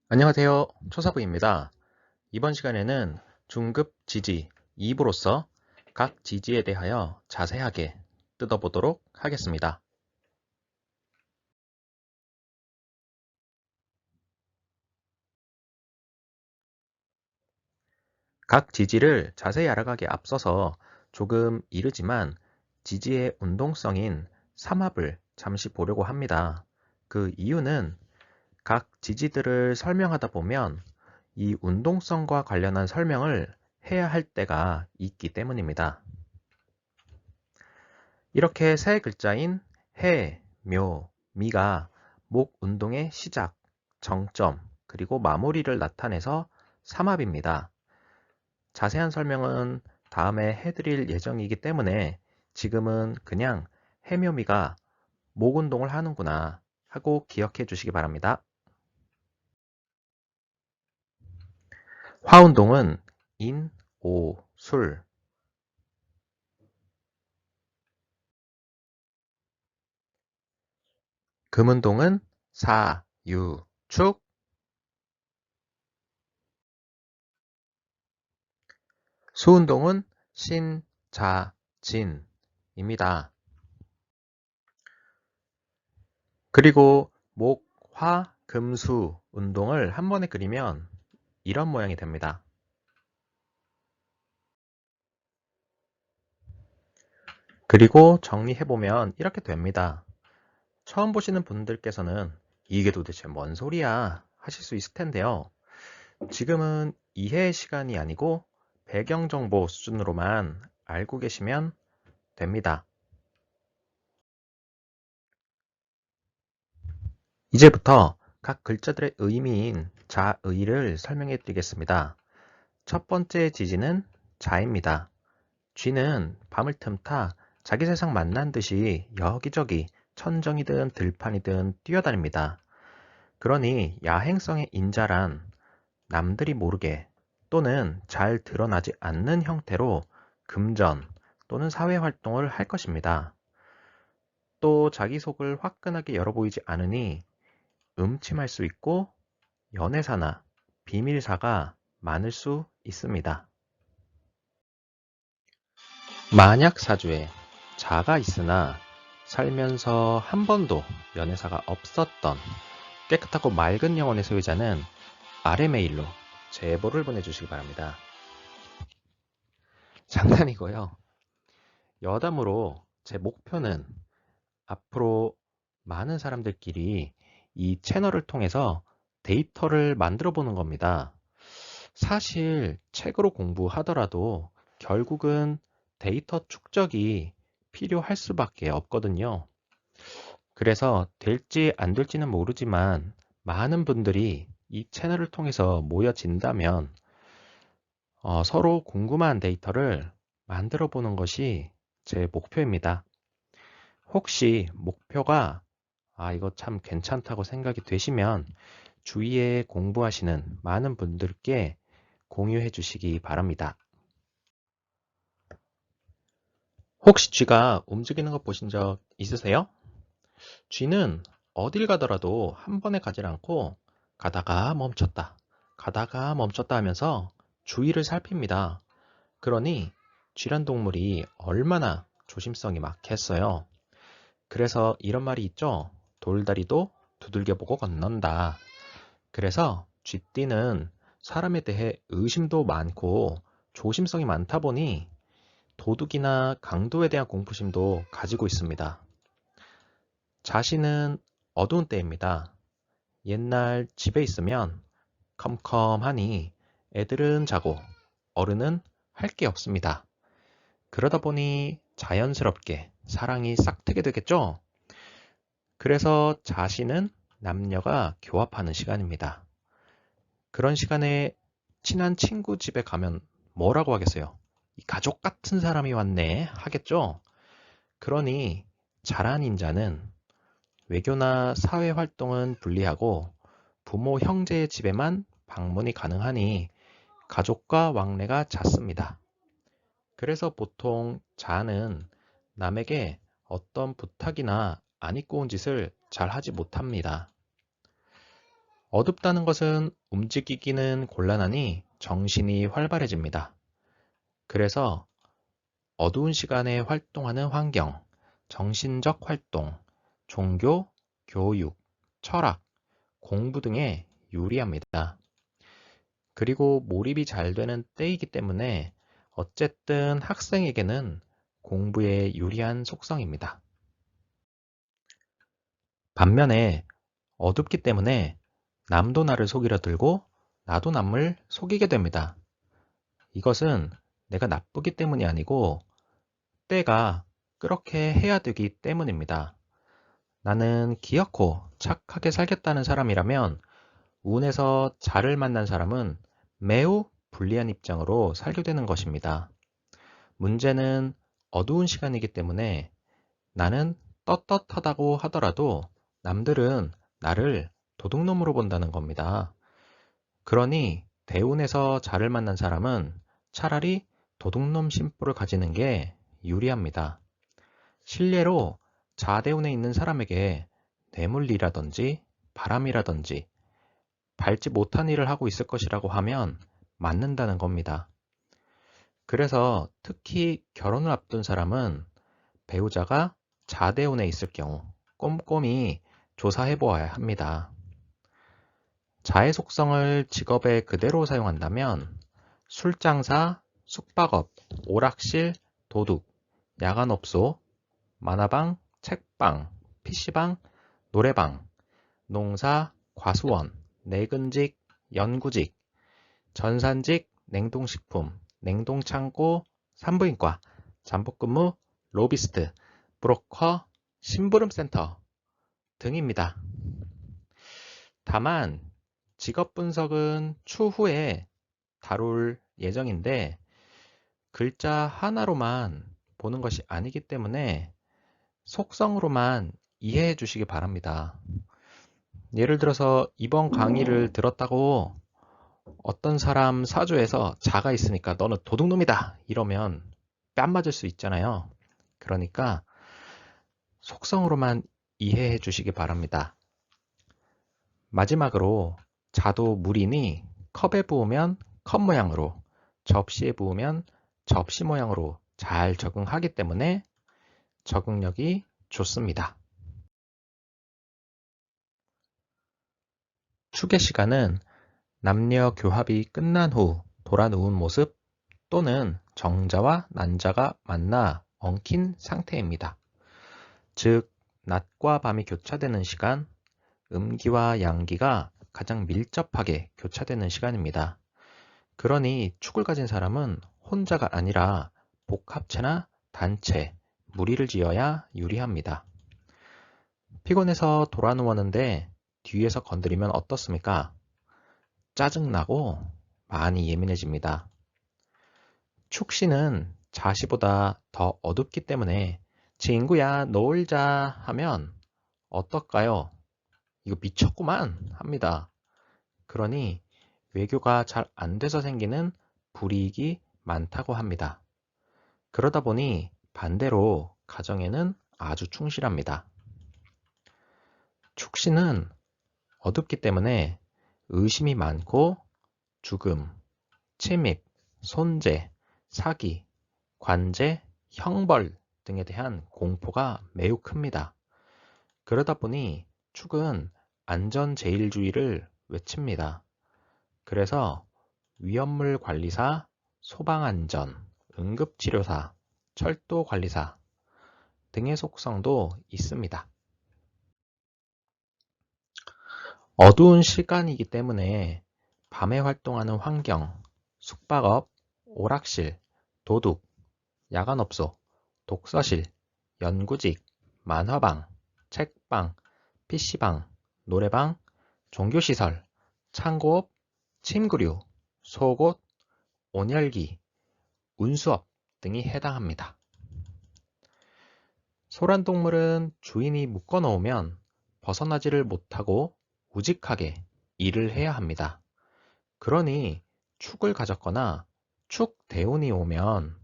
안녕하세요. 초사부입니다. 이번 시간에는 중급 지지 2부로서 각 지지에 대하여 자세하게 뜯어보도록 하겠습니다. 각 지지를 자세히 알아가기에 앞서서 조금 이르지만 지지의 운동성인 삼합을 잠시 보려고 합니다. 그 이유는 각 지지들을 설명하다 보면 이 운동성과 관련한 설명을 해야 할 때가 있기 때문입니다. 이렇게 세 글자인 해, 묘, 미가 목 운동의 시작, 정점, 그리고 마무리를 나타내서 삼합입니다. 자세한 설명은 다음에 해드릴 예정이기 때문에 지금은 그냥 해묘미가 목 운동을 하는구나 하고 기억해 주시기 바랍니다. 화 운동은 인, 오, 술, 금 운동은 사, 유, 축, 수 운동은 신, 자, 진입니다. 그리고 목, 화, 금, 수 운동을 한 번에 그리면 이런 모양이 됩니다. 그리고 정리해보면 이렇게 됩니다. 처음 보시는 분들께서는 이게 도대체 뭔 소리야 하실 수 있을 텐데요. 지금은 이해의 시간이 아니고 배경 정보 수준으로만 알고 계시면 됩니다. 이제부터 각 글자들의 의미인 자의를 설명해 드리겠습니다. 첫 번째 지지는 자입니다. 쥐는 밤을 틈타 자기 세상 만난 듯이 여기저기 천정이든 들판이든 뛰어다닙니다. 그러니 야행성의 인자란 남들이 모르게 또는 잘 드러나지 않는 형태로 금전 또는 사회활동을 할 것입니다. 또 자기 속을 화끈하게 열어 보이지 않으니 음침할 수 있고 연애사나 비밀사가 많을 수 있습니다. 만약 사주에 자가 있으나 살면서 한 번도 연애사가 없었던 깨끗하고 맑은 영혼의 소유자는 아래 메일로 제보를 보내주시기 바랍니다. 장난이고요. 여담으로 제 목표는 앞으로 많은 사람들끼리 이 채널을 통해서 데이터를 만들어 보는 겁니다. 사실 책으로 공부하더라도 결국은 데이터 축적이 필요할 수밖에 없거든요. 그래서 될지 안 될지는 모르지만 많은 분들이 이 채널을 통해서 모여진다면 서로 궁금한 데이터를 만들어 보는 것이 제 목표입니다. 혹시 목표가 이거 참 괜찮다고 생각이 되시면 주위에 공부하시는 많은 분들께 공유해 주시기 바랍니다. 혹시 쥐가 움직이는 거 보신 적 있으세요? 쥐는 어딜 가더라도 한 번에 가질 않고 가다가 멈췄다 하면서 주위를 살핍니다. 그러니 쥐란 동물이 얼마나 조심성이 막혔어요. 그래서 이런 말이 있죠. 돌다리도 두들겨보고 건넌다. 그래서 쥐띠는 사람에 대해 의심도 많고 조심성이 많다 보니 도둑이나 강도에 대한 공포심도 가지고 있습니다. 자신은 어두운 때입니다. 옛날 집에 있으면 컴컴하니 애들은 자고 어른은 할 게 없습니다. 그러다 보니 자연스럽게 사랑이 싹트게 되겠죠? 그래서 자신은 남녀가 교합하는 시간입니다. 그런 시간에 친한 친구 집에 가면 뭐라고 하겠어요? 이 가족 같은 사람이 왔네 하겠죠? 그러니 잘한 인자는 외교나 사회 활동은 불리하고 부모, 형제의 집에만 방문이 가능하니 가족과 왕래가 잦습니다. 그래서 보통 자는 남에게 어떤 부탁이나 안 입고 온 짓을 잘 하지 못합니다. 어둡다는 것은 움직이기는 곤란하니 정신이 활발해집니다. 그래서 어두운 시간에 활동하는 환경, 정신적 활동, 종교, 교육, 철학, 공부 등에 유리합니다. 그리고 몰입이 잘 되는 때이기 때문에 어쨌든 학생에게는 공부에 유리한 속성입니다. 반면에 어둡기 때문에 남도 나를 속이려 들고 나도 남을 속이게 됩니다. 이것은 내가 나쁘기 때문이 아니고 때가 그렇게 해야 되기 때문입니다. 나는 기어코 착하게 살겠다는 사람이라면 운에서 자를 만난 사람은 매우 불리한 입장으로 살게 되는 것입니다. 문제는 어두운 시간이기 때문에 나는 떳떳하다고 하더라도 남들은 나를 도둑놈으로 본다는 겁니다. 그러니 대운에서 자를 만난 사람은 차라리 도둑놈 심보를 가지는 게 유리합니다. 실례로 자대운에 있는 사람에게 뇌물이라든지 바람이라든지 밟지 못한 일을 하고 있을 것이라고 하면 맞는다는 겁니다. 그래서 특히 결혼을 앞둔 사람은 배우자가 자대운에 있을 경우 꼼꼼히 조사해 보아야 합니다. 자의 속성을 직업에 그대로 사용한다면 술장사, 숙박업, 오락실, 도둑, 야간업소, 만화방, 책방, PC방, 노래방, 농사, 과수원, 내근직, 연구직, 전산직, 냉동식품, 냉동창고, 산부인과, 잠복근무, 로비스트, 브로커, 심부름센터 등입니다. 다만 직업 분석은 추후에 다룰 예정인데 글자 하나로만 보는 것이 아니기 때문에 속성으로만 이해해 주시기 바랍니다. 예를 들어서 이번 강의를 들었다고 어떤 사람 사주에서 자가 있으니까 너는 도둑놈이다 이러면 뺨 맞을 수 있잖아요. 그러니까 속성으로만 이해해 주시기 바랍니다. 마지막으로 자도 물이니 컵에 부으면 컵 모양으로, 접시에 부으면 접시 모양으로 잘 적응하기 때문에 적응력이 좋습니다. 축의 시간은 남녀 교합이 끝난 후 돌아누운 모습 또는 정자와 난자가 만나 엉킨 상태입니다. 즉, 낮과 밤이 교차되는 시간, 음기와 양기가 가장 밀접하게 교차되는 시간입니다. 그러니 축을 가진 사람은 혼자가 아니라 복합체나 단체, 무리를 지어야 유리합니다. 피곤해서 돌아 누웠는데 뒤에서 건드리면 어떻습니까? 짜증나고 많이 예민해집니다. 축신은 자시보다 더 어둡기 때문에 친구야 놀자 하면 어떨까요? 이거 미쳤구만 합니다. 그러니 외교가 잘 안 돼서 생기는 불이익이 많다고 합니다. 그러다 보니 반대로 가정에는 아주 충실합니다. 축신은 어둡기 때문에 의심이 많고 죽음, 침입, 손재, 사기, 관제, 형벌 등에 대한 공포가 매우 큽니다. 그러다 보니 축은 안전제일주의를 외칩니다. 그래서 위험물 관리사, 소방안전, 응급치료사, 철도관리사 등의 속성도 있습니다. 어두운 시간이기 때문에 밤에 활동하는 환경, 숙박업, 오락실, 도둑, 야간업소, 독서실, 연구직, 만화방, 책방, PC방, 노래방, 종교시설, 창고업, 침구류, 속옷, 온열기, 운수업 등이 해당합니다. 소란동물은 주인이 묶어놓으면 벗어나지를 못하고 우직하게 일을 해야 합니다. 그러니 축을 가졌거나 축 대운이 오면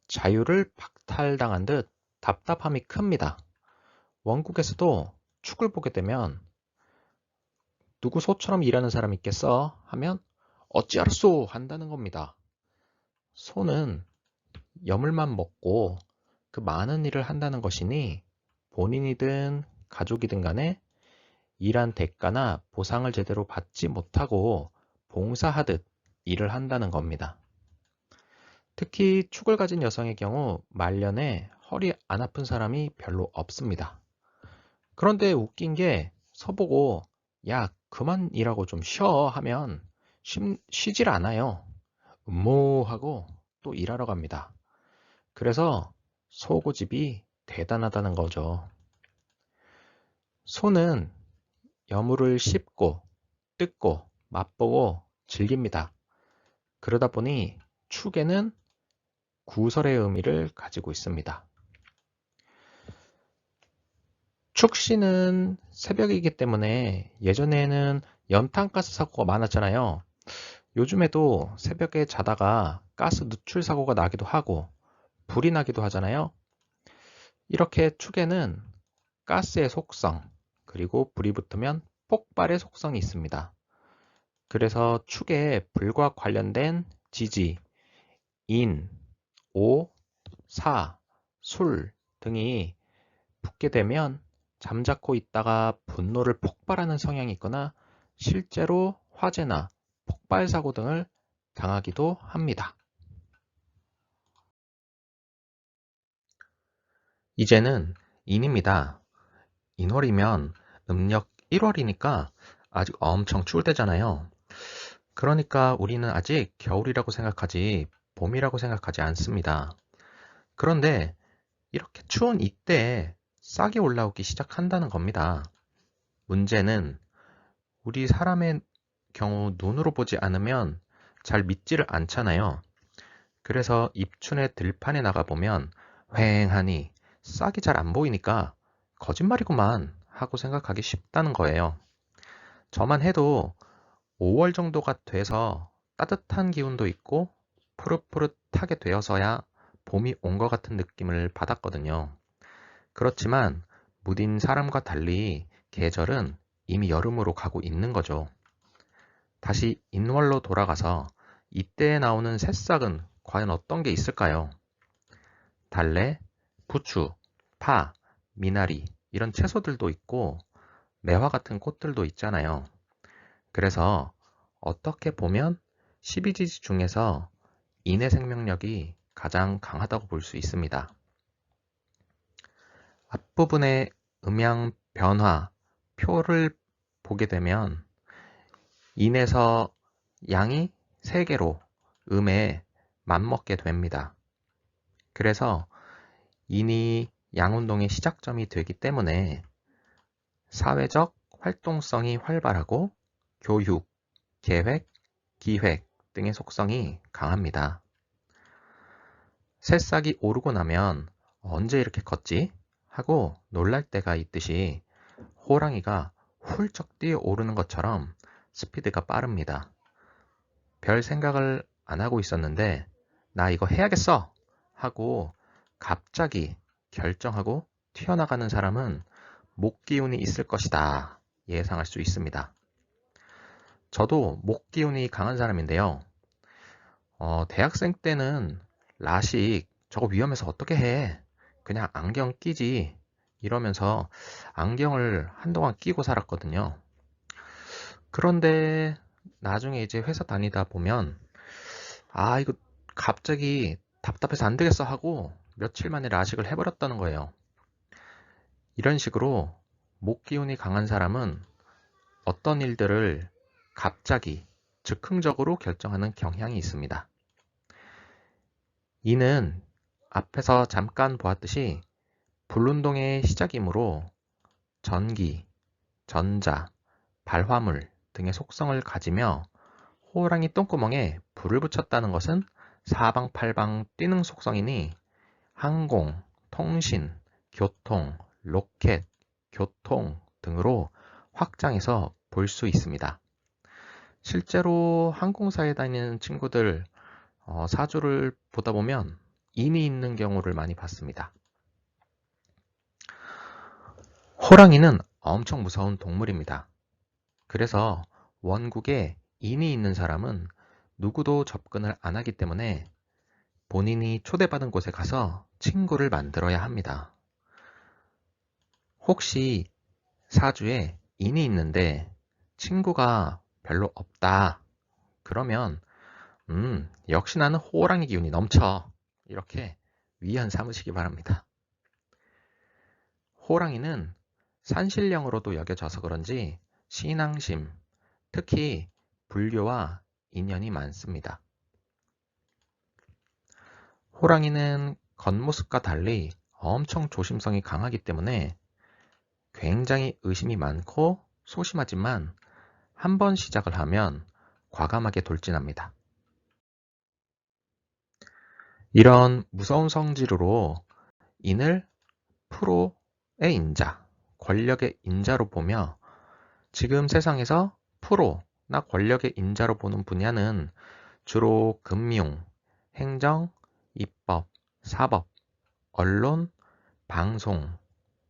자유를 박탈당한 듯 답답함이 큽니다. 원국에서도 축을 보게 되면 누구 소처럼 일하는 사람 있겠어? 하면 어찌 알았소? 한다는 겁니다. 소는 여물만 먹고 그 많은 일을 한다는 것이니 본인이든 가족이든 간에 일한 대가나 보상을 제대로 받지 못하고 봉사하듯 일을 한다는 겁니다. 특히 축을 가진 여성의 경우 말년에 허리 안 아픈 사람이 별로 없습니다. 그런데 웃긴 게 서보고 야 그만 일하고 좀 쉬어 하면 쉬질 않아요. 음모하고 또 일하러 갑니다. 그래서 소고집이 대단하다는 거죠. 소는 여물을 씹고 뜯고 맛보고 즐깁니다. 그러다 보니 축에는 구설의 의미를 가지고 있습니다. 축시는 새벽이기 때문에 예전에는 연탄가스 사고가 많았잖아요. 요즘에도 새벽에 자다가 가스 누출 사고가 나기도 하고 불이 나기도 하잖아요. 이렇게 축에는 가스의 속성, 그리고 불이 붙으면 폭발의 속성이 있습니다. 그래서 축에 불과 관련된 지지, 인, 오, 사, 술 등이 붙게 되면 잠자코 있다가 분노를 폭발하는 성향이 있거나 실제로 화재나 폭발 사고 등을 당하기도 합니다. 이제는 인입니다. 인월이면 음력 1월이니까 아직 엄청 추울 때잖아요. 그러니까 우리는 아직 겨울이라고 생각하지 봄이라고 생각하지 않습니다. 그런데 이렇게 추운 이때에 싹이 올라오기 시작한다는 겁니다. 문제는 우리 사람의 경우 눈으로 보지 않으면 잘 믿지를 않잖아요. 그래서 입춘의 들판에 나가보면 휑하니 싹이 잘 안 보이니까 거짓말이구만 하고 생각하기 쉽다는 거예요. 저만 해도 5월 정도가 돼서 따뜻한 기운도 있고 푸릇푸릇하게 되어서야 봄이 온 것 같은 느낌을 받았거든요. 그렇지만 무딘 사람과 달리 계절은 이미 여름으로 가고 있는 거죠. 다시 인월로 돌아가서 이때에 나오는 새싹은 과연 어떤 게 있을까요? 달래, 부추, 파, 미나리 이런 채소들도 있고 매화 같은 꽃들도 있잖아요. 그래서 어떻게 보면 12지지 중에서 인의 생명력이 가장 강하다고 볼 수 있습니다. 앞부분의 음양 변화, 표를 보게 되면 인에서 양이 3개로 음에 맞먹게 됩니다. 그래서 인이 양운동의 시작점이 되기 때문에 사회적 활동성이 활발하고 교육, 계획, 기획 등의 속성이 강합니다. 새싹이 오르고 나면 언제 이렇게 컸지? 하고 놀랄 때가 있듯이 호랑이가 훌쩍 뛰어오르는 것처럼 스피드가 빠릅니다. 별 생각을 안 하고 있었는데 나 이거 해야겠어! 하고 갑자기 결정하고 튀어나가는 사람은 목 기운이 있을 것이다 예상할 수 있습니다. 저도 목 기운이 강한 사람인데요. 대학생 때는 라식 저거 위험해서 어떻게 해? 그냥 안경 끼지 이러면서 안경을 한동안 끼고 살았거든요. 그런데 나중에 이제 회사 다니다 보면 이거 갑자기 답답해서 안 되겠어 하고 며칠 만에 라식을 해버렸다는 거예요. 이런 식으로 목 기운이 강한 사람은 어떤 일들을 갑자기 즉흥적으로 결정하는 경향이 있습니다. 이는 앞에서 잠깐 보았듯이 불운동의 시작이므로 전기, 전자, 발화물 등의 속성을 가지며 호랑이 똥구멍에 불을 붙였다는 것은 사방팔방 뛰는 속성이니 항공, 통신, 교통, 로켓, 교통 등으로 확장해서 볼 수 있습니다. 실제로 항공사에 다니는 친구들 사주를 보다 보면 인이 있는 경우를 많이 봤습니다. 호랑이는 엄청 무서운 동물입니다. 그래서 원국에 인이 있는 사람은 누구도 접근을 안 하기 때문에 본인이 초대받은 곳에 가서 친구를 만들어야 합니다. 혹시 사주에 인이 있는데 친구가 별로 없다. 그러면 역시 나는 호랑이 기운이 넘쳐. 이렇게 위안 삼으시기 바랍니다. 호랑이는 산신령으로도 여겨져서 그런지 신앙심, 특히 불교와 인연이 많습니다. 호랑이는 겉모습과 달리 엄청 조심성이 강하기 때문에 굉장히 의심이 많고 소심하지만 한 번 시작을 하면 과감하게 돌진합니다. 이런 무서운 성질로 인을 프로의 인자, 권력의 인자로 보며 지금 세상에서 프로나 권력의 인자로 보는 분야는 주로 금융, 행정, 입법, 사법, 언론, 방송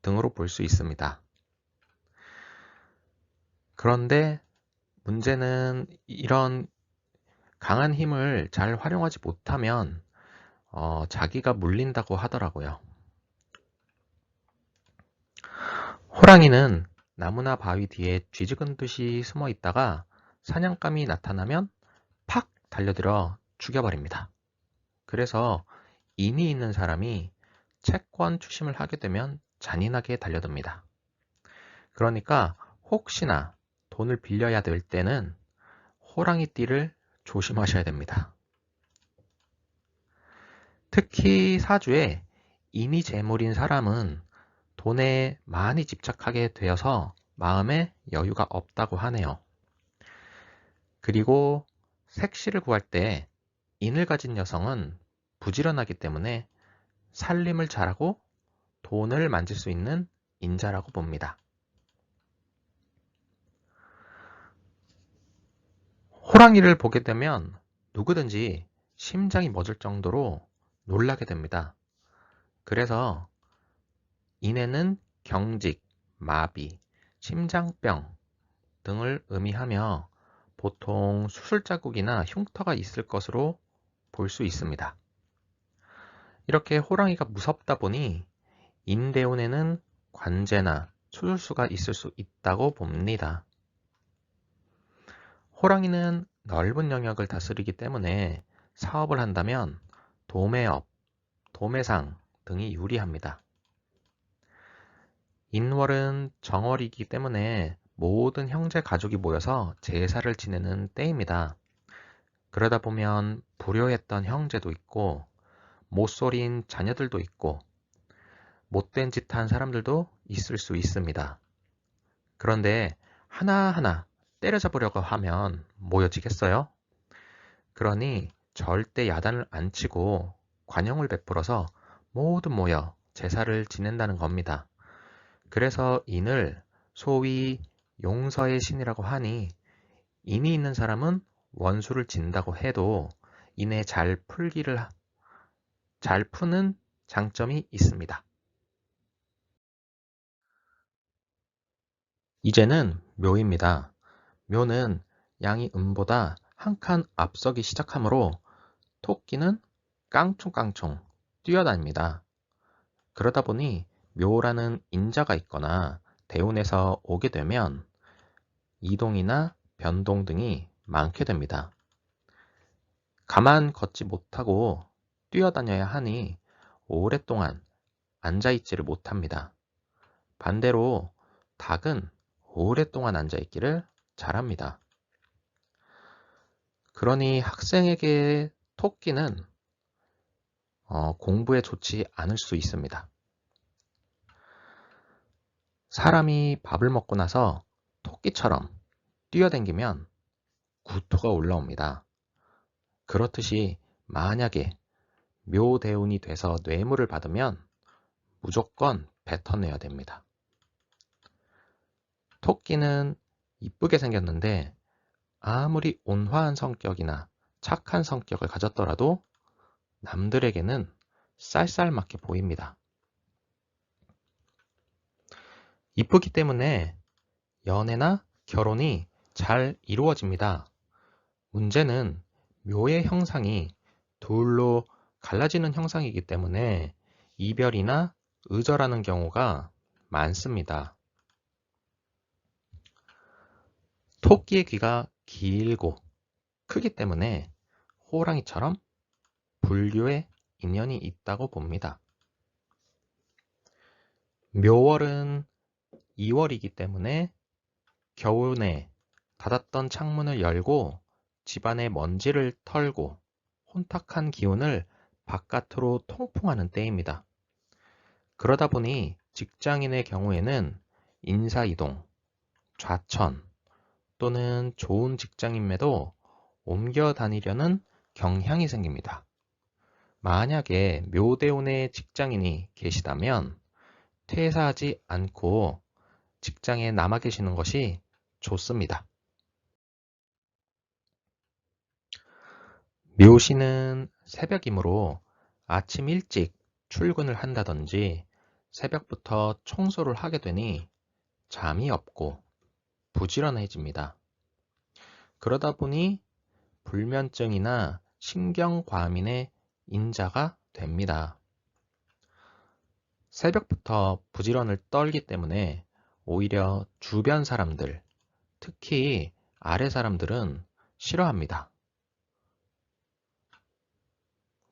등으로 볼 수 있습니다. 그런데 문제는 이런 강한 힘을 잘 활용하지 못하면 자기가 물린다고 하더라고요. 호랑이는 나무나 바위 뒤에 쥐죽은 듯이 숨어 있다가 사냥감이 나타나면 팍 달려들어 죽여버립니다. 그래서 인이 있는 사람이 채권 추심을 하게 되면 잔인하게 달려듭니다. 그러니까 혹시나 돈을 빌려야 될 때는 호랑이띠를 조심하셔야 됩니다. 특히 사주에 인이 재물인 사람은 돈에 많이 집착하게 되어서 마음에 여유가 없다고 하네요. 그리고 색시를 구할 때 인을 가진 여성은 부지런하기 때문에 살림을 잘하고 돈을 만질 수 있는 인자라고 봅니다. 호랑이를 보게 되면 누구든지 심장이 멎을 정도로 놀라게 됩니다. 그래서 인에는 경직, 마비, 심장병 등을 의미하며 보통 수술자국이나 흉터가 있을 것으로 볼 수 있습니다. 이렇게 호랑이가 무섭다 보니 인대운에는 관제나 수술수가 있을 수 있다고 봅니다. 호랑이는 넓은 영역을 다스리기 때문에 사업을 한다면 도매업, 도매상 등이 유리합니다. 인월은 정월이기 때문에 모든 형제 가족이 모여서 제사를 지내는 때입니다. 그러다 보면 불효했던 형제도 있고 모쏠인 자녀들도 있고 못된 짓 한 사람들도 있을 수 있습니다. 그런데 하나하나 때려잡으려고 하면 모여지겠어요? 그러니 절대 야단을 안 치고 관용을 베풀어서 모두 모여 제사를 지낸다는 겁니다. 그래서 인을 소위 용서의 신이라고 하니 인이 있는 사람은 원수를 진다고 해도 인에 잘 푸는 장점이 있습니다. 이제는 묘입니다. 묘는 양이 음보다 한 칸 앞서기 시작하므로 토끼는 깡총깡총 뛰어다닙니다. 그러다 보니 묘라는 인자가 있거나 대운에서 오게 되면 이동이나 변동 등이 많게 됩니다. 가만 걷지 못하고 뛰어다녀야 하니 오랫동안 앉아있지를 못합니다. 반대로 닭은 오랫동안 앉아있기를 잘합니다. 그러니 학생에게 토끼는 공부에 좋지 않을 수 있습니다. 사람이 밥을 먹고 나서 토끼처럼 뛰어댕기면 구토가 올라옵니다. 그렇듯이 만약에 묘대운이 돼서 뇌물을 받으면 무조건 뱉어내야 됩니다. 토끼는 이쁘게 생겼는데 아무리 온화한 성격이나 착한 성격을 가졌더라도 남들에게는 쌀쌀맞게 보입니다. 이쁘기 때문에 연애나 결혼이 잘 이루어집니다. 문제는 묘의 형상이 둘로 갈라지는 형상이기 때문에 이별이나 의절하는 경우가 많습니다. 토끼의 귀가 길고 크기 때문에 호랑이처럼 분류의 인연이 있다고 봅니다. 묘월은 2월이기 때문에 겨우내 닫았던 창문을 열고 집안의 먼지를 털고 혼탁한 기운을 바깥으로 통풍하는 때입니다. 그러다 보니 직장인의 경우에는 인사이동, 좌천 또는 좋은 직장임에도 옮겨 다니려는 경향이 생깁니다. 만약에 묘대운의 직장인이 계시다면 퇴사하지 않고 직장에 남아 계시는 것이 좋습니다. 묘시는 새벽이므로 아침 일찍 출근을 한다든지 새벽부터 청소를 하게 되니 잠이 없고 부지런해집니다. 그러다 보니 불면증이나 신경과민의 인자가 됩니다. 새벽부터 부지런을 떨기 때문에 오히려 주변 사람들, 특히 아래 사람들은 싫어합니다.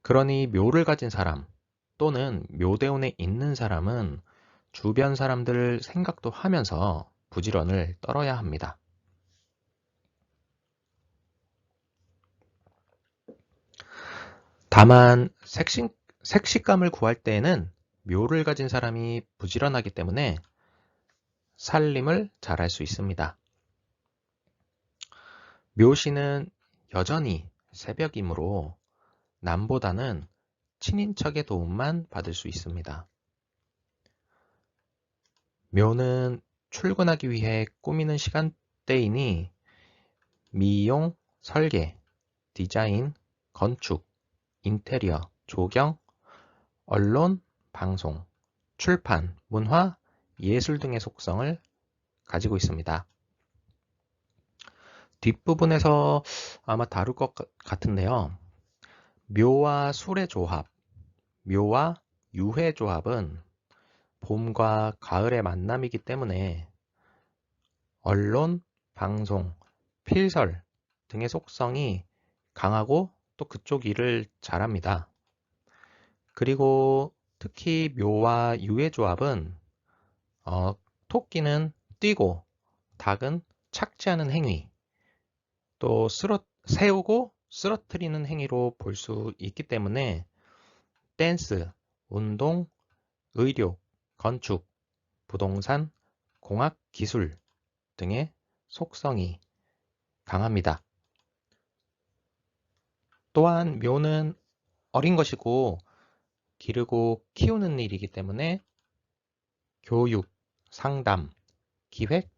그러니 묘를 가진 사람 또는 묘대운에 있는 사람은 주변 사람들 생각도 하면서 부지런을 떨어야 합니다. 다만 색식감을 구할 때에는 묘를 가진 사람이 부지런하기 때문에 살림을 잘할 수 있습니다. 묘시는 여전히 새벽이므로 남보다는 친인척의 도움만 받을 수 있습니다. 묘는 출근하기 위해 꾸미는 시간대이니 미용, 설계, 디자인, 건축, 인테리어, 조경, 언론, 방송, 출판, 문화, 예술 등의 속성을 가지고 있습니다. 뒷부분에서 아마 다룰 것 같은데요. 묘와 술의 조합, 묘와 유의 조합은 봄과 가을의 만남이기 때문에 언론, 방송, 필설 등의 속성이 강하고 또 그쪽 일을 잘합니다. 그리고 특히 묘와 유의 조합은 토끼는 뛰고 닭은 착지하는 행위, 또 세우고 쓰러뜨리는 행위로 볼 수 있기 때문에 댄스, 운동, 의료, 건축, 부동산, 공학, 기술 등의 속성이 강합니다. 또한 묘는 어린 것이고 기르고 키우는 일이기 때문에 교육, 상담, 기획,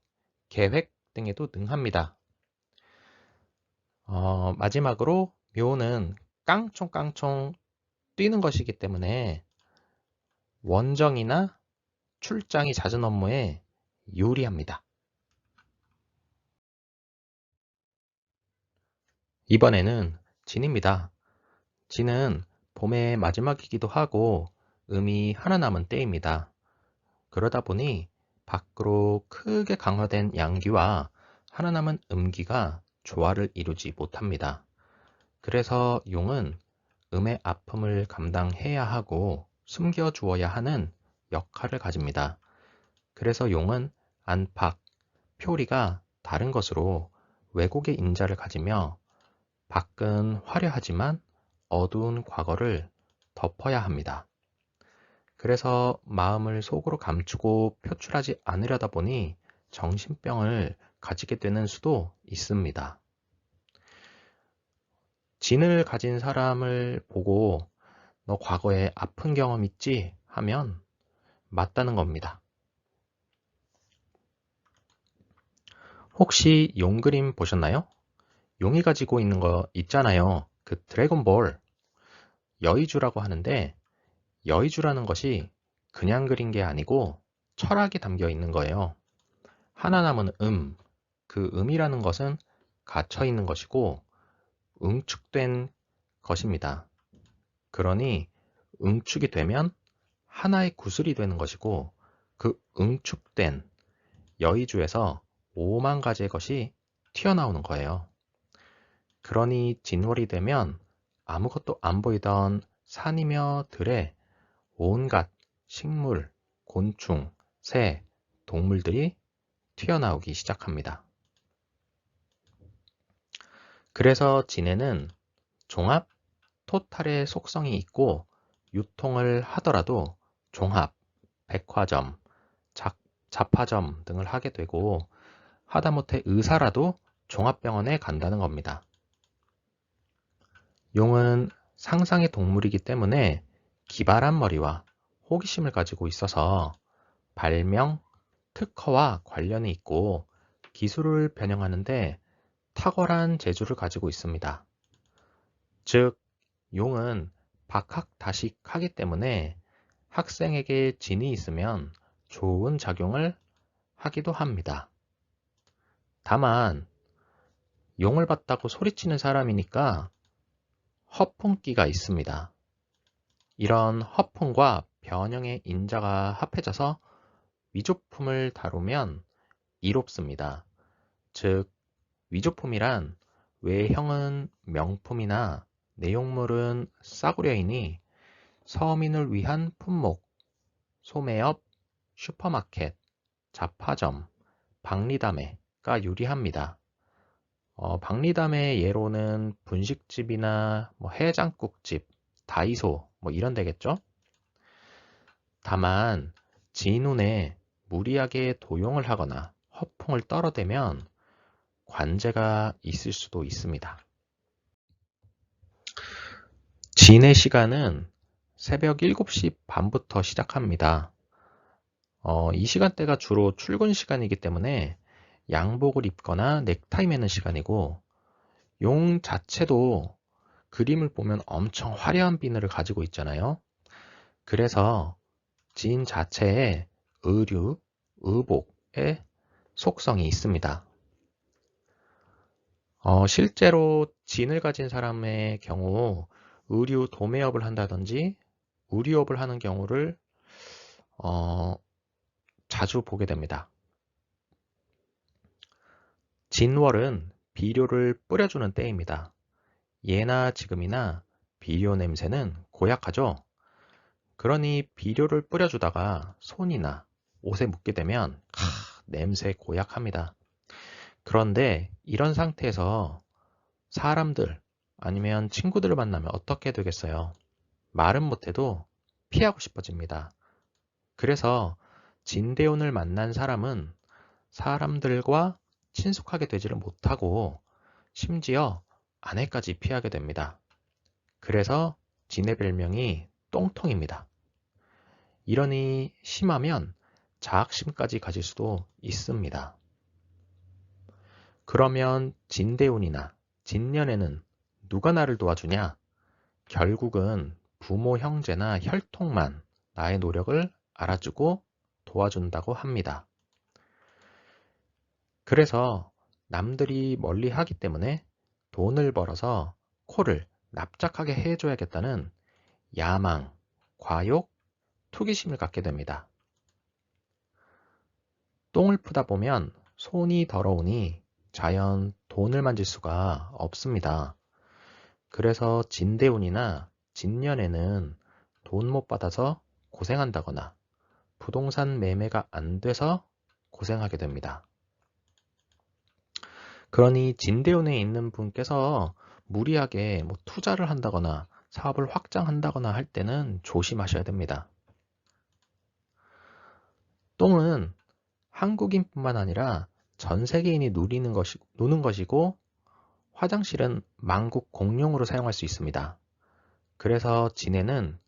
계획 등에도 능합니다. 마지막으로 묘는 깡총깡총 뛰는 것이기 때문에 원정이나 출장이 잦은 업무에 유리합니다. 이번에는 진입니다. 진은 봄의 마지막이기도 하고 음이 하나 남은 때입니다. 그러다 보니 밖으로 크게 강화된 양기와 하나 남은 음기가 조화를 이루지 못합니다. 그래서 용은 음의 아픔을 감당해야 하고 숨겨주어야 하는 역할을 가집니다. 그래서 용은 안팎, 표리가 다른 것으로 왜곡의 인자를 가지며 밖은 화려하지만 어두운 과거를 덮어야 합니다. 그래서 마음을 속으로 감추고 표출하지 않으려다 보니 정신병을 가지게 되는 수도 있습니다. 진을 가진 사람을 보고 너 과거에 아픈 경험 있지? 하면 맞다는 겁니다. 혹시 용 그림 보셨나요? 용이 가지고 있는 거 있잖아요. 그 드래곤볼 여의주라고 하는데 여의주라는 것이 그냥 그린 게 아니고 철학이 담겨 있는 거예요. 하나 남은 그 음이라는 것은 갇혀 있는 것이고 응축된 것입니다. 그러니 응축이 되면 하나의 구슬이 되는 것이고 그 응축된 여의주에서 5만 가지의 것이 튀어나오는 거예요. 그러니 진월이 되면 아무것도 안 보이던 산이며 들에 온갖 식물, 곤충, 새, 동물들이 튀어나오기 시작합니다. 그래서 진해는 종합, 토탈의 속성이 있고 유통을 하더라도 종합, 백화점, 잡화점 등을 하게 되고 하다못해 의사라도 종합병원에 간다는 겁니다. 용은 상상의 동물이기 때문에 기발한 머리와 호기심을 가지고 있어서 발명, 특허와 관련이 있고 기술을 변형하는데 탁월한 재주를 가지고 있습니다. 즉, 용은 박학다식하기 때문에 학생에게 진이 있으면 좋은 작용을 하기도 합니다. 다만 용을 봤다고 소리치는 사람이니까 허풍기가 있습니다. 이런 허풍과 변형의 인자가 합해져서 위조품을 다루면 이롭습니다. 즉, 위조품이란 외형은 명품이나 내용물은 싸구려이니 서민을 위한 품목, 소매업, 슈퍼마켓, 잡화점, 박리담회가 유리합니다. 박리담회 예로는 분식집이나 해장국집, 다이소 이런 데겠죠? 다만 진운에 무리하게 도용을 하거나 허풍을 떨어대면 관제가 있을 수도 있습니다. 진의 시간은 새벽 7시 반부터 시작합니다. 이 시간대가 주로 출근 시간이기 때문에 양복을 입거나 넥타이 매는 시간이고 용 자체도 그림을 보면 엄청 화려한 비늘을 가지고 있잖아요. 그래서 진 자체에 의류, 의복의 속성이 있습니다. 실제로 진을 가진 사람의 경우 의류 도매업을 한다든지 의류업을 하는 경우를 자주 보게 됩니다. 진월은 비료를 뿌려주는 때입니다. 예나 지금이나 비료 냄새는 고약하죠. 그러니 비료를 뿌려주다가 손이나 옷에 묻게 되면 냄새 고약합니다. 그런데 이런 상태에서 사람들 아니면 친구들을 만나면 어떻게 되겠어요? 말은 못해도 피하고 싶어집니다. 그래서 진대운을 만난 사람은 사람들과 친숙하게 되지를 못하고 심지어 아내까지 피하게 됩니다. 그래서 진의 별명이 똥통입니다. 이러니 심하면 자학심까지 가질 수도 있습니다. 그러면 진대운이나 진년에는 누가 나를 도와주냐? 결국은 부모, 형제나 혈통만 나의 노력을 알아주고 도와준다고 합니다. 그래서 남들이 멀리 하기 때문에 돈을 벌어서 코를 납작하게 해줘야겠다는 야망, 과욕, 투기심을 갖게 됩니다. 똥을 푸다 보면 손이 더러우니 자연 돈을 만질 수가 없습니다. 그래서 진대운이나 진년에는 돈 못 받아서 고생한다거나 부동산 매매가 안 돼서 고생하게 됩니다. 그러니 진대운에 있는 분께서 무리하게 투자를 한다거나 사업을 확장한다거나 할 때는 조심하셔야 됩니다. 똥은 한국인뿐만 아니라 전 세계인이 노는 것이고 화장실은 만국 공용으로 사용할 수 있습니다. 그래서 진해는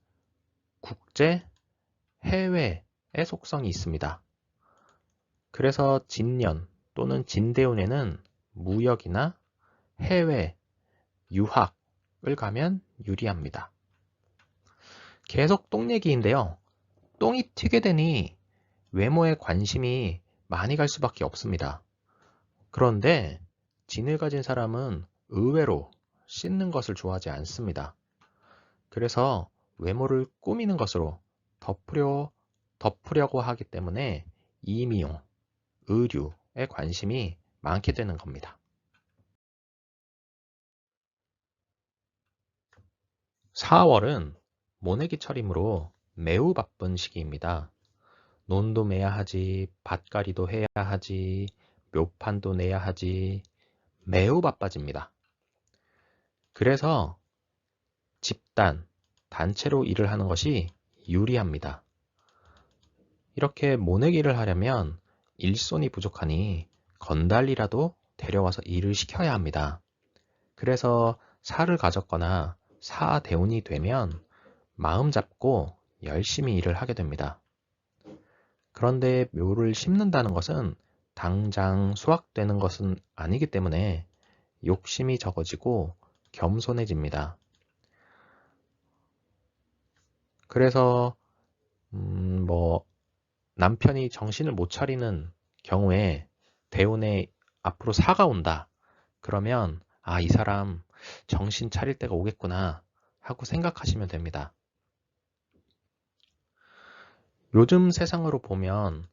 국제, 해외의 속성이 있습니다. 그래서 진년 또는 진대운에는 무역이나 해외, 유학을 가면 유리합니다. 계속 똥 얘기인데요. 똥이 튀게 되니 외모에 관심이 많이 갈 수밖에 없습니다. 그런데 진을 가진 사람은 의외로 씻는 것을 좋아하지 않습니다. 그래서 외모를 꾸미는 것으로 덮으려고 하기 때문에 이미용, 의류에 관심이 많게 되는 겁니다. 4월은 모내기철이므로 매우 바쁜 시기입니다. 논도 매야 하지, 밭갈이도 해야 하지, 묘판도 내야 하지, 매우 바빠집니다. 그래서 집단, 단체로 일을 하는 것이 유리합니다. 이렇게 모내기를 하려면 일손이 부족하니 건달이라도 데려와서 일을 시켜야 합니다. 그래서 사를 가졌거나 사대운이 되면 마음 잡고 열심히 일을 하게 됩니다. 그런데 묘를 심는다는 것은 당장 수확되는 것은 아니기 때문에 욕심이 적어지고 겸손해집니다. 그래서 남편이 정신을 못 차리는 경우에 대운에 앞으로 사가 온다. 그러면 이 사람 정신 차릴 때가 오겠구나 하고 생각하시면 됩니다. 요즘 세상으로 보면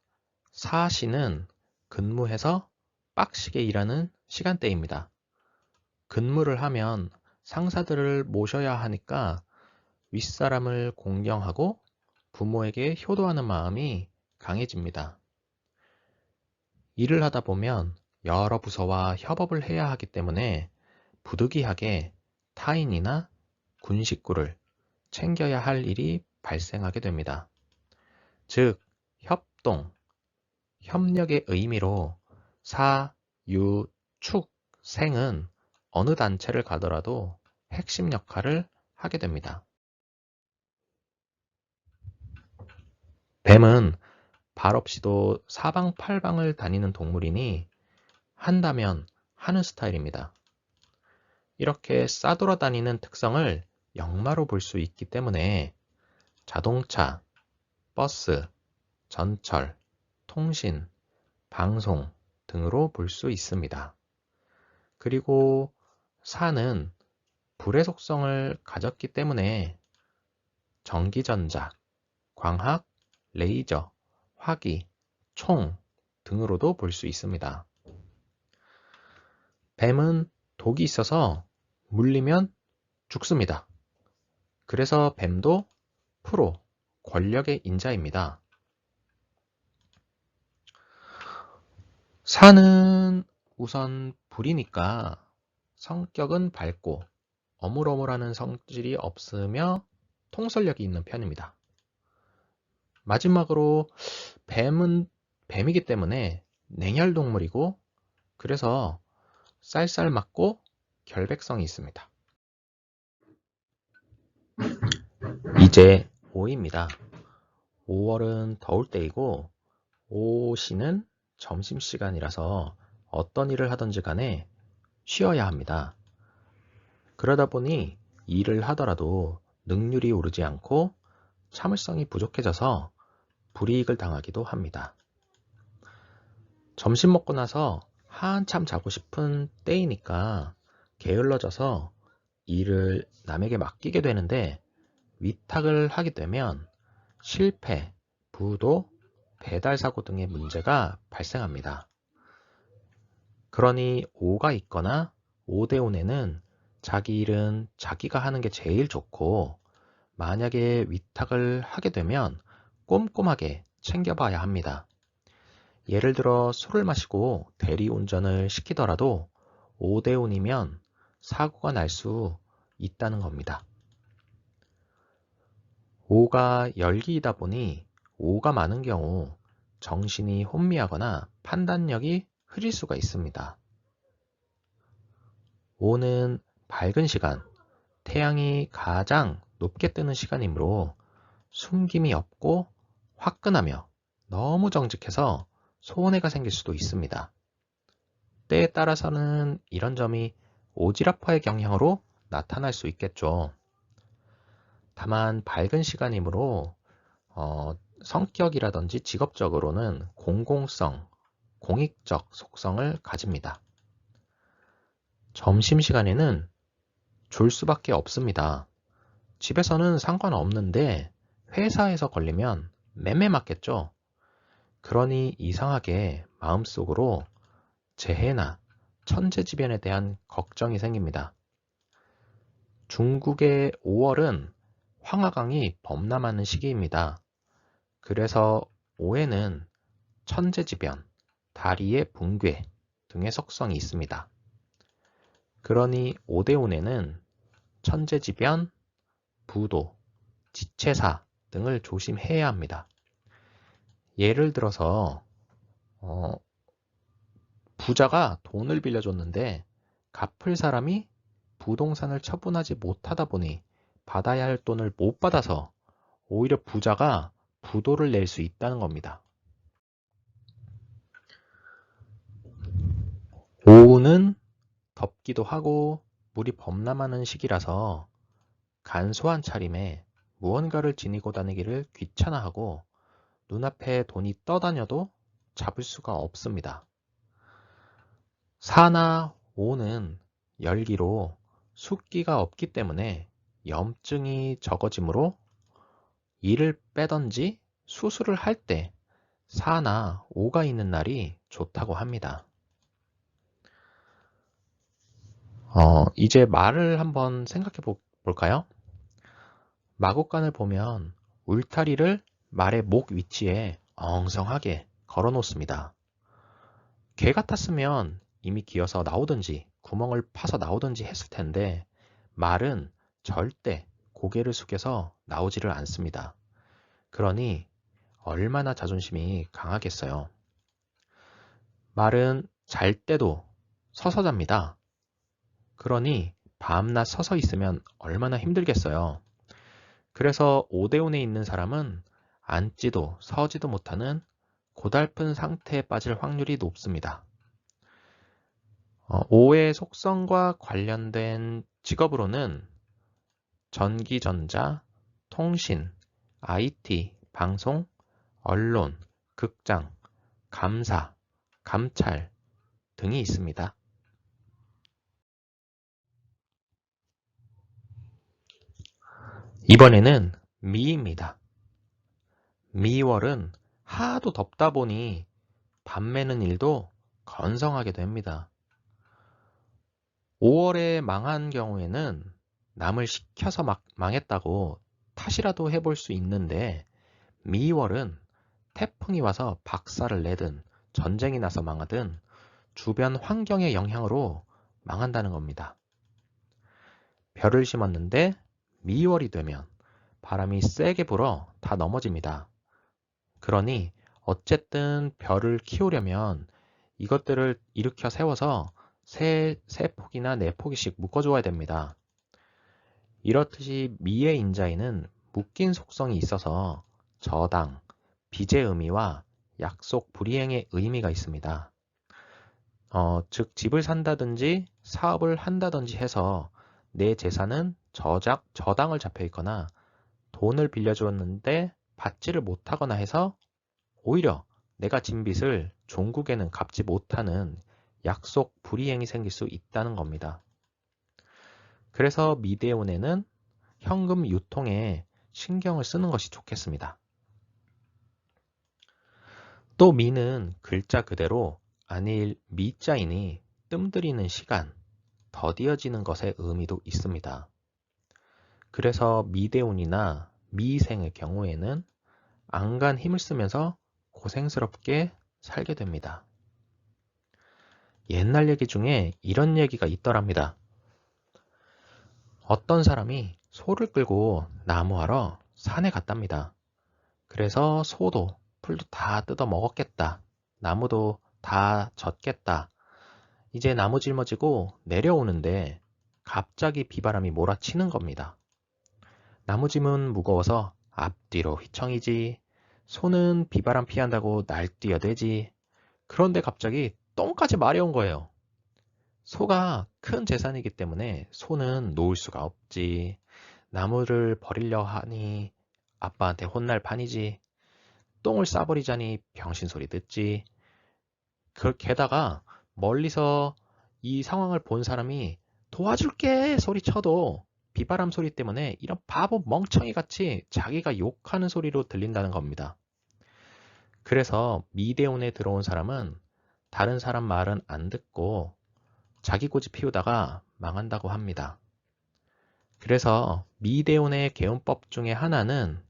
사시는 근무해서 빡시게 일하는 시간대입니다. 근무를 하면 상사들을 모셔야 하니까 윗사람을 공경하고 부모에게 효도하는 마음이 강해집니다. 일을 하다 보면 여러 부서와 협업을 해야 하기 때문에 부득이하게 타인이나 군 식구를 챙겨야 할 일이 발생하게 됩니다. 즉, 협동, 협력의 의미로 사, 유, 축, 생은 어느 단체를 가더라도 핵심 역할을 하게 됩니다. 뱀은 발 없이도 사방팔방을 다니는 동물이니 한다면 하는 스타일입니다. 이렇게 싸돌아다니는 특성을 역마로 볼 수 있기 때문에 자동차, 버스, 전철, 통신, 방송 등으로 볼 수 있습니다. 그리고 사는 불의 속성을 가졌기 때문에 전기전자, 광학, 레이저, 화기, 총 등으로도 볼 수 있습니다. 뱀은 독이 있어서 물리면 죽습니다. 그래서 뱀도 프로, 권력의 인자입니다. 사는 우선 불이니까 성격은 밝고 어물어물하는 성질이 없으며 통솔력이 있는 편입니다. 마지막으로 뱀은 뱀이기 때문에 냉혈동물이고 그래서 쌀쌀 맞고 결백성이 있습니다. 이제 5입니다. 5월은 더울 때이고 오시는 점심시간이라서 어떤 일을 하든지 간에 쉬어야 합니다. 그러다 보니 일을 하더라도 능률이 오르지 않고 참을성이 부족해져서 불이익을 당하기도 합니다. 점심 먹고 나서 한참 자고 싶은 때이니까 게을러져서 일을 남에게 맡기게 되는데 위탁을 하게 되면 실패, 부도, 배달사고 등의 문제가 발생합니다. 그러니 5가 있거나 5대5에는 자기 일은 자기가 하는 게 제일 좋고 만약에 위탁을 하게 되면 꼼꼼하게 챙겨봐야 합니다. 예를 들어 술을 마시고 대리운전을 시키더라도 5대5이면 사고가 날 수 있다는 겁니다. 5가 열기이다 보니 5가 많은 경우 정신이 혼미하거나 판단력이 흐릴 수가 있습니다. 5는 밝은 시간, 태양이 가장 높게 뜨는 시간이므로 숨김이 없고 화끈하며 너무 정직해서 소원해가 생길 수도 있습니다. 때에 따라서는 이런 점이 오지랖화의 경향으로 나타날 수 있겠죠. 다만 밝은 시간이므로 성격이라든지 직업적으로는 공공성, 공익적 속성을 가집니다. 점심시간에는 졸 수밖에 없습니다. 집에서는 상관없는데 회사에서 걸리면 맴매 맞겠죠? 그러니 이상하게 마음속으로 재해나 천재지변에 대한 걱정이 생깁니다. 중국의 5월은 황하강이 범람하는 시기입니다. 그래서 5에는 천재지변, 다리의 붕괴 등의 속성이 있습니다. 그러니 오대온에는 천재지변, 부도, 지체사 등을 조심해야 합니다. 예를 들어서 부자가 돈을 빌려줬는데 갚을 사람이 부동산을 처분하지 못하다 보니 받아야 할 돈을 못 받아서 오히려 부자가 부도를 낼 수 있다는 겁니다. 오후는 덥기도 하고 물이 범람하는 시기라서 간소한 차림에 무언가를 지니고 다니기를 귀찮아하고 눈앞에 돈이 떠다녀도 잡을 수가 없습니다. 4나 5는 열기로 숫기가 없기 때문에 염증이 적어지므로 이를 빼던지 수술을 할 때 4나 5가 있는 날이 좋다고 합니다. 이제 말을 한번 생각해 볼까요? 마곡간을 보면 울타리를 말의 목 위치에 엉성하게 걸어 놓습니다. 개 같았으면 이미 기어서 나오든지 구멍을 파서 나오든지 했을 텐데 말은 절대 고개를 숙여서 나오지를 않습니다. 그러니 얼마나 자존심이 강하겠어요. 말은 잘 때도 서서 잡니다. 그러니 밤낮 서서 있으면 얼마나 힘들겠어요. 그래서 오대온에 있는 사람은 앉지도 서지도 못하는 고달픈 상태에 빠질 확률이 높습니다. 5의 속성과 관련된 직업으로는 전기전자, 통신, IT, 방송, 언론, 극장, 감사, 감찰 등이 있습니다. 이번에는 미입니다. 미월은 하도 덥다 보니 밤 매는 일도 건성하게 됩니다. 5월에 망한 경우에는 남을 시켜서 망했다고 탓이라도 해볼 수 있는데 미월은 태풍이 와서 박살을 내든 전쟁이 나서 망하든 주변 환경의 영향으로 망한다는 겁니다. 벼를 심었는데 미월이 되면 바람이 세게 불어 다 넘어집니다. 그러니 어쨌든 벼를 키우려면 이것들을 일으켜 세워서 세 폭이나 네 폭씩 묶어줘야 됩니다. 이렇듯이 미의 인자에는 묶인 속성이 있어서 저당, 빚의 의미와 약속 불이행의 의미가 있습니다. 즉 집을 산다든지 사업을 한다든지 해서 내 재산은 저당을 잡혀 있거나 돈을 빌려주었는데 받지를 못하거나 해서 오히려 내가 진 빚을 종국에는 갚지 못하는 약속 불이행이 생길 수 있다는 겁니다. 그래서 미대운에는 현금 유통에 신경을 쓰는 것이 좋겠습니다. 또 미는 글자 그대로 안일 미자이니 뜸들이는 시간, 더디어지는 것의 의미도 있습니다. 그래서 미대운이나 미생의 경우에는 안간 힘을 쓰면서 고생스럽게 살게 됩니다. 옛날 얘기 중에 이런 얘기가 있더랍니다. 어떤 사람이 소를 끌고 나무하러 산에 갔답니다. 그래서 소도 풀도 다 뜯어 먹었겠다. 나무도 다 젖겠다. 이제 나무 짊어지고 내려오는데 갑자기 비바람이 몰아치는 겁니다. 나무짐은 무거워서 앞뒤로 휘청이지. 소는 비바람 피한다고 날뛰어대지. 그런데 갑자기 똥까지 마려운 거예요. 소가 큰 재산이기 때문에 소는 놓을 수가 없지. 나무를 버리려 하니 아빠한테 혼날 판이지. 똥을 싸버리자니 병신소리 듣지. 게다가 멀리서 이 상황을 본 사람이 도와줄게 소리쳐도 비바람 소리 때문에 이런 바보 멍청이 같이 자기가 욕하는 소리로 들린다는 겁니다. 그래서 미대원에 들어온 사람은 다른 사람 말은 안 듣고 자기 고집 피우다가 망한다고 합니다. 그래서 미대원의 개운법 중에 하나는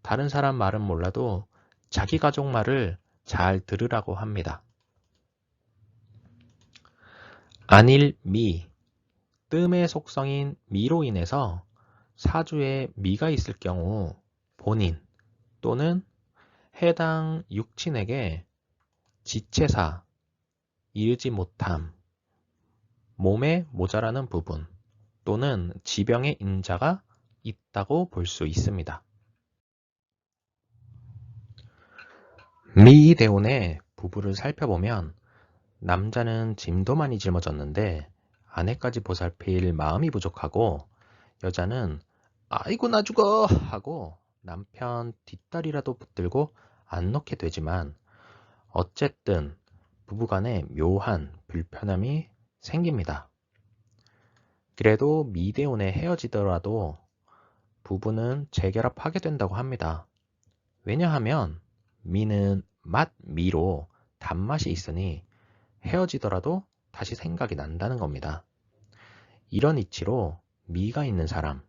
다른 사람 말은 몰라도 자기 가족 말을 잘 들으라고 합니다. 안일미, 뜸의 속성인 미로 인해서 사주에 미가 있을 경우 본인 또는 해당 육친에게 지체사, 이르지 못함, 몸에 모자라는 부분 또는 지병의 인자가 있다고 볼 수 있습니다. 미대운의 부부를 살펴보면 남자는 짐도 많이 짊어졌는데 아내까지 보살필 마음이 부족하고 여자는 아이고 나 죽어 하고 남편 뒷다리라도 붙들고 안 놓게 되지만 어쨌든 부부간에 묘한 불편함이 생깁니다. 그래도 미대운에 헤어지더라도 부부는 재결합하게 된다고 합니다. 왜냐하면 미는 미로 단맛이 있으니 헤어지더라도 다시 생각이 난다는 겁니다. 이런 이치로 미가 있는 사람,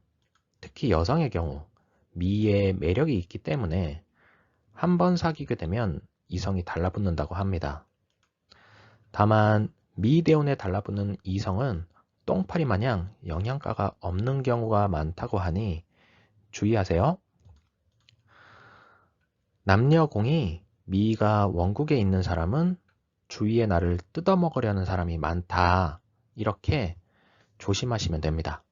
특히 여성의 경우 미의 매력이 있기 때문에 한 번 사귀게 되면 이성이 달라붙는다고 합니다. 다만 미대운에 달라붙는 이성은 똥파리 마냥 영양가가 없는 경우가 많다고 하니 주의하세요. 남녀공이 미가 원국에 있는 사람은 주위의 나를 뜯어먹으려는 사람이 많다. 이렇게 조심하시면 됩니다.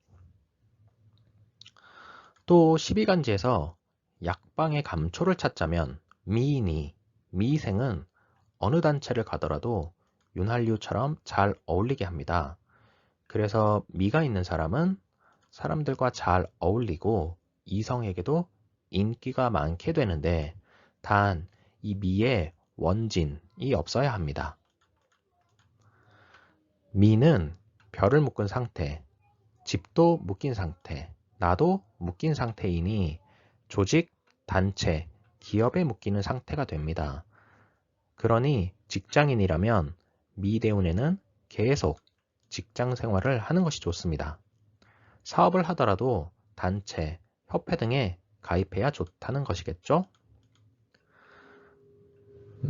또 12간지에서 약방의 감초를 찾자면 미생은 어느 단체를 가더라도 윤활유처럼 잘 어울리게 합니다. 그래서 미가 있는 사람은 사람들과 잘 어울리고 이성에게도 인기가 많게 되는데 단 이 미에 원진이 없어야 합니다. 미는 별을 묶은 상태, 집도 묶인 상태, 나도 묶인 상태이니 조직, 단체, 기업에 묶이는 상태가 됩니다. 그러니 직장인이라면 미대운에는 계속 직장 생활을 하는 것이 좋습니다. 사업을 하더라도 단체, 협회 등에 가입해야 좋다는 것이겠죠?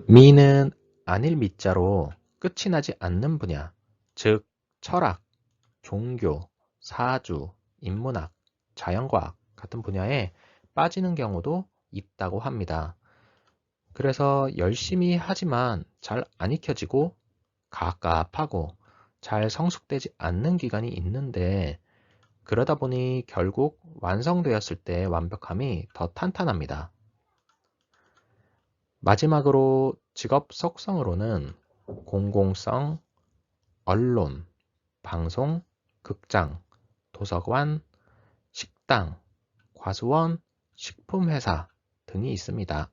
미는 안일 미자로 끝이 나지 않는 분야, 즉 철학, 종교, 사주, 인문학, 자연과학 같은 분야에 빠지는 경우도 있다고 합니다. 그래서 열심히 하지만 잘 안 익혀지고 갑갑하고 잘 성숙되지 않는 기간이 있는데 그러다 보니 결국 완성되었을 때 완벽함이 더 탄탄합니다. 마지막으로 직업 속성으로는 공공성, 언론, 방송, 극장, 도서관, 식당, 과수원, 식품회사 등이 있습니다.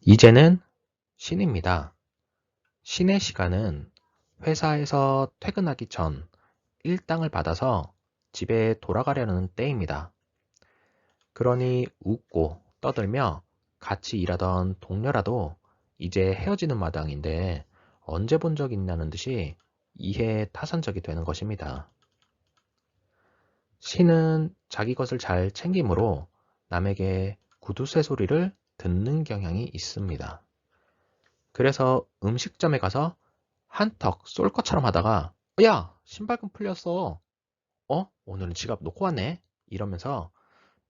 이제는 신입니다. 신의 시간은 회사에서 퇴근하기 전 일당을 받아서 집에 돌아가려는 때입니다. 그러니 웃고 떠들며 같이 일하던 동료라도 이제 헤어지는 마당인데 언제 본 적 있냐는 듯이 이해타산적이 되는 것입니다. 신은 자기 것을 잘 챙김으로 남에게 구두쇠 소리를 듣는 경향이 있습니다. 그래서 음식점에 가서 한턱 쏠 것처럼 하다가 야! 신발끈 풀렸어. 오늘은 지갑 놓고 왔네. 이러면서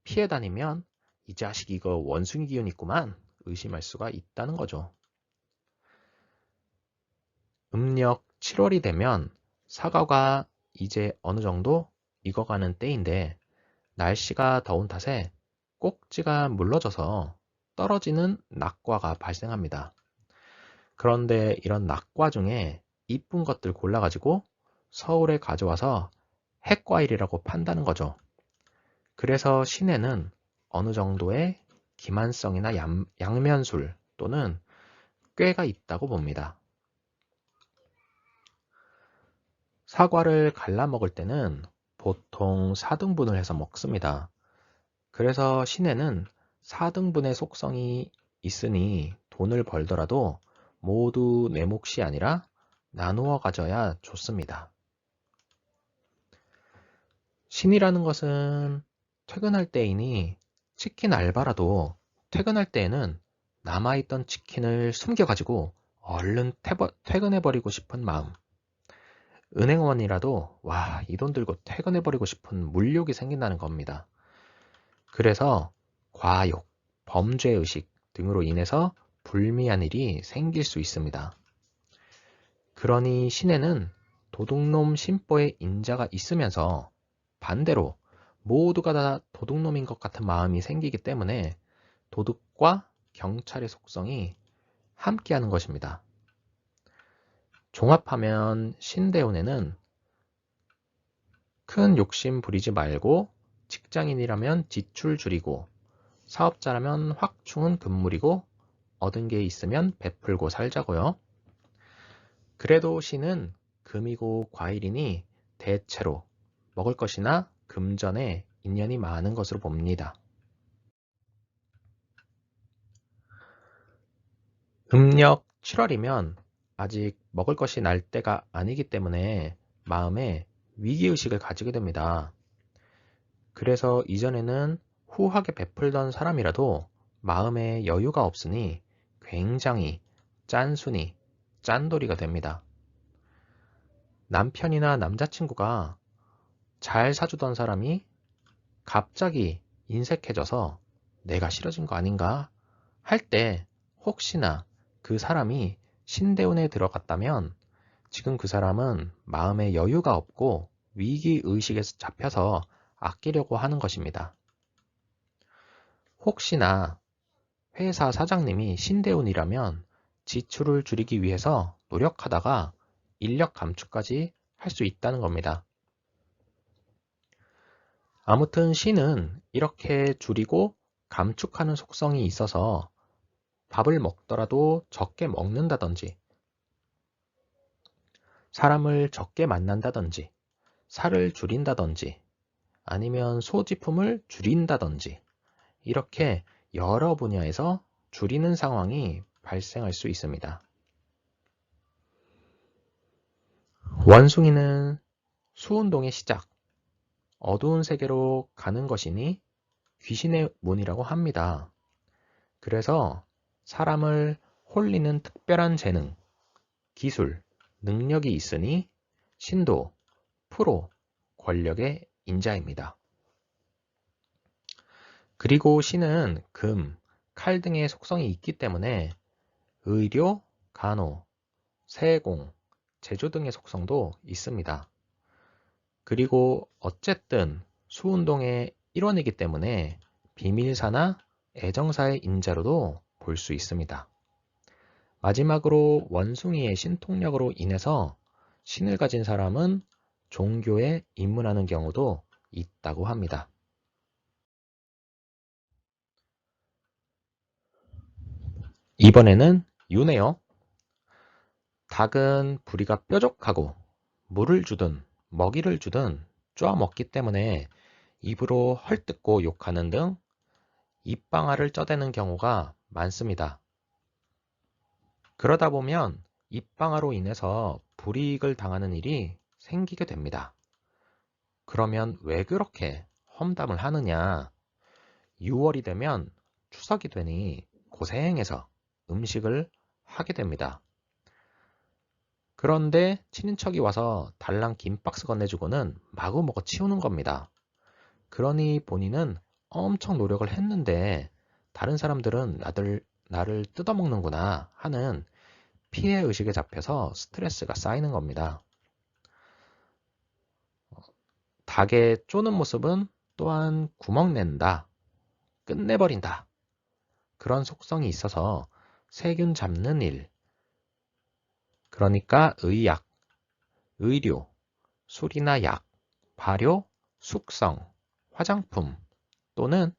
피해 다니면 이 자식 이거 원숭이 기운 있구만 의심할 수가 있다는 거죠. 음력 7월이 되면 사과가 이제 어느 정도 익어가는 때인데 날씨가 더운 탓에 꼭지가 물러져서 떨어지는 낙과가 발생합니다. 그런데 이런 낙과 중에 이쁜 것들 골라가지고 서울에 가져와서 핵과일이라고 판다는 거죠. 그래서 시내는 어느 정도의 기만성이나 양면술 또는 꾀가 있다고 봅니다. 사과를 갈라 먹을 때는 보통 4등분을 해서 먹습니다. 그래서 신에는 4등분의 속성이 있으니 돈을 벌더라도 모두 내 몫이 아니라 나누어 가져야 좋습니다. 신이라는 것은 퇴근할 때이니 치킨 알바라도 퇴근할 때에는 남아있던 치킨을 숨겨가지고 얼른 퇴근해버리고 싶은 마음. 은행원이라도 와, 이 돈 들고 퇴근해버리고 싶은 물욕이 생긴다는 겁니다. 그래서 과욕, 범죄의식 등으로 인해서 불미한 일이 생길 수 있습니다. 그러니 신에는 도둑놈 심보의 인자가 있으면서 반대로 모두가 다 도둑놈인 것 같은 마음이 생기기 때문에 도둑과 경찰의 속성이 함께하는 것입니다. 종합하면 신대운에는 큰 욕심 부리지 말고 직장인이라면 지출 줄이고 사업자라면 확충은 금물이고 얻은 게 있으면 베풀고 살자고요. 그래도 신은 금이고 과일이니 대체로 먹을 것이나 금전에 인연이 많은 것으로 봅니다. 음력 7월이면 아직 먹을 것이 날 때가 아니기 때문에 마음에 위기의식을 가지게 됩니다. 그래서 이전에는 후하게 베풀던 사람이라도 마음에 여유가 없으니 굉장히 짠순이, 짠돌이가 됩니다. 남편이나 남자친구가 잘 사주던 사람이 갑자기 인색해져서 내가 싫어진 거 아닌가 할 때 혹시나 그 사람이 신대운에 들어갔다면 지금 그 사람은 마음에 여유가 없고 위기의식에서 잡혀서 아끼려고 하는 것입니다. 혹시나 회사 사장님이 신대운이라면 지출을 줄이기 위해서 노력하다가 인력 감축까지 할 수 있다는 겁니다. 아무튼 신은 이렇게 줄이고 감축하는 속성이 있어서 밥을 먹더라도 적게 먹는다든지 사람을 적게 만난다든지 살을 줄인다든지 아니면 소지품을 줄인다든지 이렇게 여러 분야에서 줄이는 상황이 발생할 수 있습니다. 원숭이는 수운동의 시작, 어두운 세계로 가는 것이니 귀신의 문이라고 합니다. 그래서 사람을 홀리는 특별한 재능, 기술, 능력이 있으니 신도, 프로, 권력의 인자입니다. 그리고 신은 금, 칼 등의 속성이 있기 때문에 의료, 간호, 세공, 제조 등의 속성도 있습니다. 그리고 어쨌든 수운동의 일원이기 때문에 비밀사나 애정사의 인자로도 볼 수 있습니다. 마지막으로 원숭이의 신통력으로 인해서 신을 가진 사람은 종교에 입문하는 경우도 있다고 합니다. 이번에는 유네요. 닭은 부리가 뾰족하고 물을 주든 먹이를 주든 쪼아 먹기 때문에 입으로 헐뜯고 욕하는 등 입방아를 쪄대는 경우가 많습니다. 그러다 보면 입방아로 인해서 불이익을 당하는 일이 생기게 됩니다. 그러면 왜 그렇게 험담을 하느냐? 6월이 되면 추석이 되니 고생해서 음식을 하게 됩니다. 그런데 친인척이 와서 달랑 김박스 건네주고는 마구 먹어 치우는 겁니다. 그러니 본인은 엄청 노력을 했는데 다른 사람들은 나를 뜯어먹는구나 하는 피해의식에 잡혀서 스트레스가 쌓이는 겁니다. 닭의 쪼는 모습은 또한 구멍 낸다, 끝내버린다. 그런 속성이 있어서 세균 잡는 일, 그러니까 의약, 의료, 술이나 약, 발효, 숙성, 화장품 또는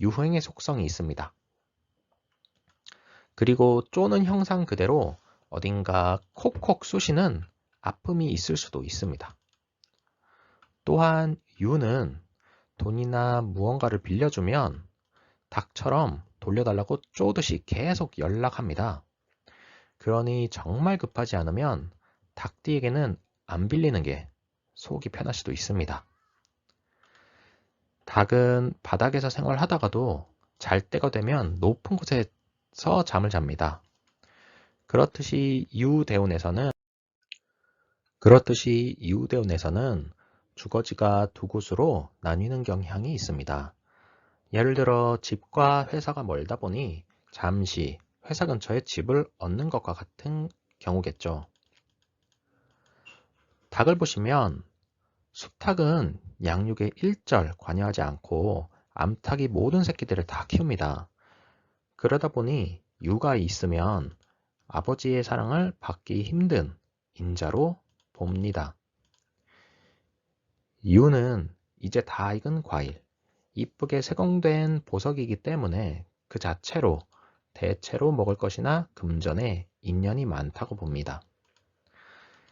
유행의 속성이 있습니다. 그리고 쪼는 형상 그대로 어딘가 콕콕 쑤시는 아픔이 있을 수도 있습니다. 또한 유는 돈이나 무언가를 빌려주면 닭처럼 돌려달라고 쪼듯이 계속 연락합니다. 그러니 정말 급하지 않으면 닭띠에게는 안 빌리는 게 속이 편할 수도 있습니다. 닭은 바닥에서 생활하다가도 잘 때가 되면 높은 곳에서 잠을 잡니다. 그렇듯이 이우대운에서는 주거지가 두 곳으로 나뉘는 경향이 있습니다. 예를 들어 집과 회사가 멀다 보니 잠시 회사 근처에 집을 얻는 것과 같은 경우겠죠. 닭을 보시면 수탉은 양육에 일절 관여하지 않고 암탉이 모든 새끼들을 다 키웁니다. 그러다 보니 유가 있으면 아버지의 사랑을 받기 힘든 인자로 봅니다. 유는 이제 다 익은 과일, 이쁘게 세공된 보석이기 때문에 그 자체로 대체로 먹을 것이나 금전에 인연이 많다고 봅니다.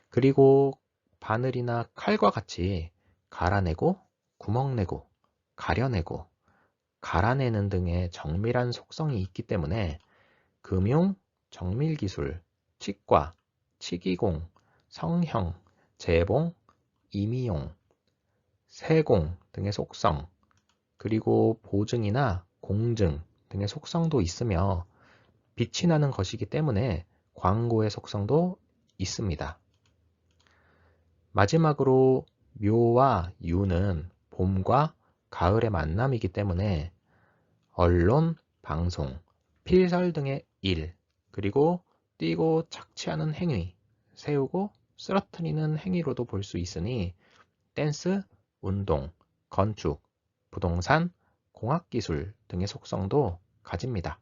그리고 바늘이나 칼과 같이 갈아내고 구멍내고 가려내고 갈아내는 등의 정밀한 속성이 있기 때문에 금융, 정밀기술, 치과, 치기공, 성형, 재봉, 임의용, 세공 등의 속성, 그리고 보증이나 공증 등의 속성도 있으며 빛이 나는 것이기 때문에 광고의 속성도 있습니다. 마지막으로 묘와 유는 봄과 가을의 만남이기 때문에 언론, 방송, 필설 등의 일, 그리고 뛰고 착취하는 행위, 세우고 쓰러뜨리는 행위로도 볼 수 있으니 댄스, 운동, 건축, 부동산, 공학기술 등의 속성도 가집니다.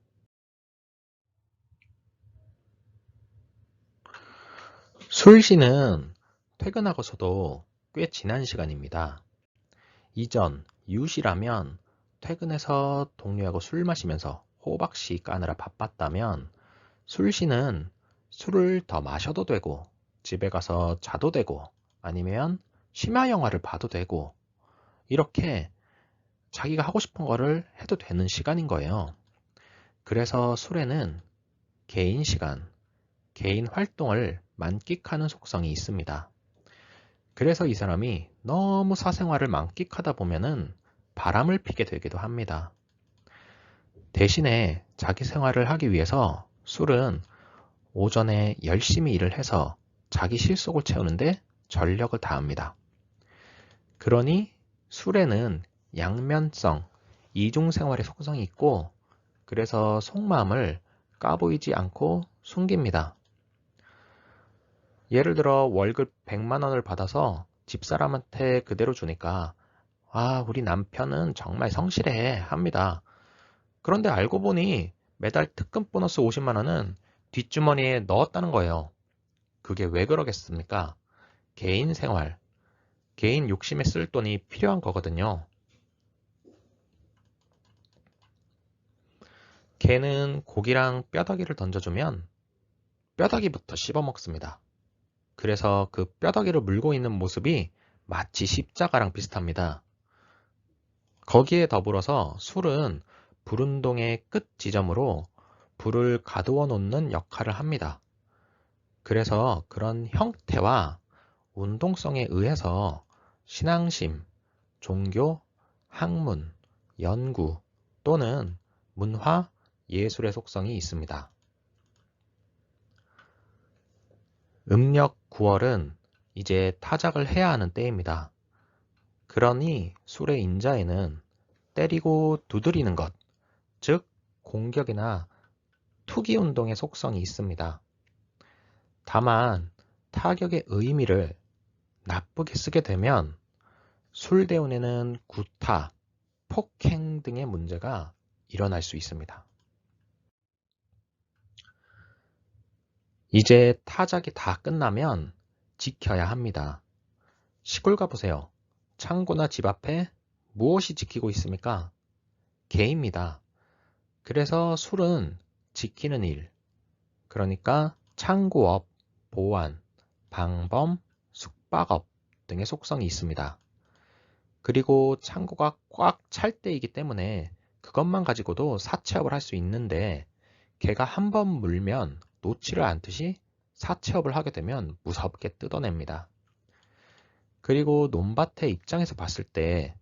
술시는 퇴근하고서도 꽤 지난 시간입니다. 이전 유시라면 퇴근해서 동료하고 술 마시면서 호박씨 까느라 바빴다면 술시는 술을 더 마셔도 되고 집에 가서 자도 되고 아니면 심야 영화를 봐도 되고 이렇게 자기가 하고 싶은 거를 해도 되는 시간인 거예요. 그래서 술에는 개인 시간, 개인 활동을 만끽하는 속성이 있습니다. 그래서 이 사람이 너무 사생활을 만끽하다 보면은 바람을 피게 되기도 합니다. 대신에 자기 생활을 하기 위해서 술은 오전에 열심히 일을 해서 자기 실속을 채우는데 전력을 다합니다. 그러니 술에는 양면성, 이중생활의 속성이 있고 그래서 속마음을 까보이지 않고 숨깁니다. 예를 들어 월급 100만 원을 받아서 집사람한테 그대로 주니까 우리 남편은 정말 성실해 합니다. 그런데 알고 보니 매달 특급 보너스 50만 원은 뒷주머니에 넣었다는 거예요. 그게 왜 그러겠습니까? 개인 생활, 개인 욕심에 쓸 돈이 필요한 거거든요. 개는 고기랑 뼈다귀를 던져주면 뼈다귀부터 씹어먹습니다. 그래서 그 뼈다귀를 물고 있는 모습이 마치 십자가랑 비슷합니다. 거기에 더불어서 술은 불운동의 끝 지점으로 불을 가두어 놓는 역할을 합니다. 그래서 그런 형태와 운동성에 의해서 신앙심, 종교, 학문, 연구 또는 문화, 예술의 속성이 있습니다. 음력 9월은 이제 타작을 해야 하는 때입니다. 그러니 술의 인자에는 때리고 두드리는 것, 즉 공격이나 투기 운동의 속성이 있습니다. 다만 타격의 의미를 나쁘게 쓰게 되면 술대운에는 구타, 폭행 등의 문제가 일어날 수 있습니다. 이제 타작이 다 끝나면 지켜야 합니다. 시골 가보세요. 창고나 집 앞에 무엇이 지키고 있습니까? 개입니다. 그래서 술은 지키는 일, 그러니까 창구업, 보안, 방범, 숙박업 등의 속성이 있습니다. 그리고 창고가 꽉 찰 때이기 때문에 그것만 가지고도 사채업을 할 수 있는데 걔가 한번 물면 놓지를 않듯이 사채업을 하게 되면 무섭게 뜯어냅니다. 그리고 논밭의 입장에서 봤을 때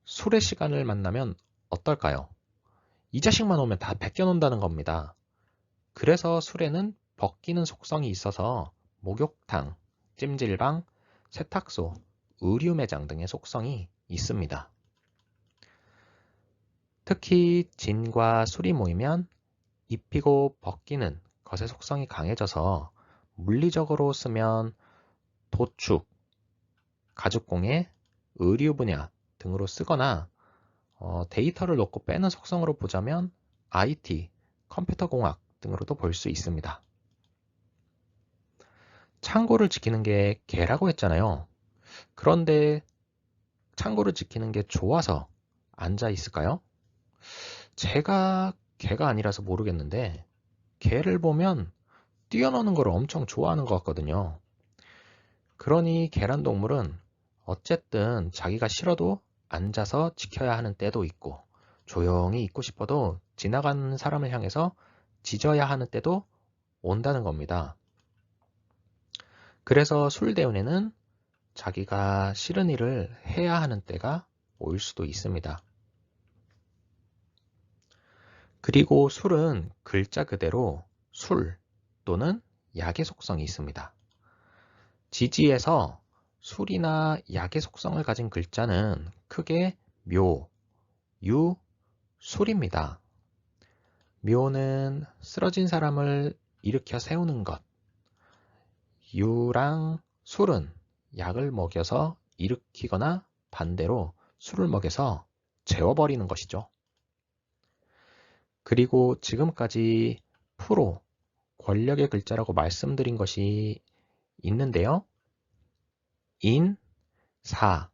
술의 시간을 만나면 어떨까요? 이 자식만 오면 다 베껴놓는다는 겁니다. 그래서 술에는 벗기는 속성이 있어서 목욕탕, 찜질방, 세탁소, 의류 매장 등의 속성이 있습니다. 특히 진과 술이 모이면 입히고 벗기는 것의 속성이 강해져서 물리적으로 쓰면 도축, 가죽공예, 의류 분야 등으로 쓰거나 데이터를 놓고 빼는 속성으로 보자면 IT, 컴퓨터공학 등으로도 볼 수 있습니다. 창고를 지키는 게 개라고 했잖아요. 그런데 창고를 지키는 게 좋아서 앉아 있을까요? 제가 개가 아니라서 모르겠는데 개를 보면 뛰어노는 걸 엄청 좋아하는 것 같거든요. 그러니 개란 동물은 어쨌든 자기가 싫어도 앉아서 지켜야 하는 때도 있고 조용히 있고 싶어도 지나가는 사람을 향해서 짖어야 하는 때도 온다는 겁니다. 그래서 술대운에는 자기가 싫은 일을 해야 하는 때가 올 수도 있습니다. 그리고 술은 글자 그대로 술 또는 약의 속성이 있습니다. 지지에서 술이나 약의 속성을 가진 글자는 크게 묘, 유, 술입니다. 묘는 쓰러진 사람을 일으켜 세우는 것, 유랑 술은 약을 먹여서 일으키거나 반대로 술을 먹여서 재워버리는 것이죠. 그리고 지금까지 프로, 권력의 글자라고 말씀드린 것이 있는데요. 인, 사,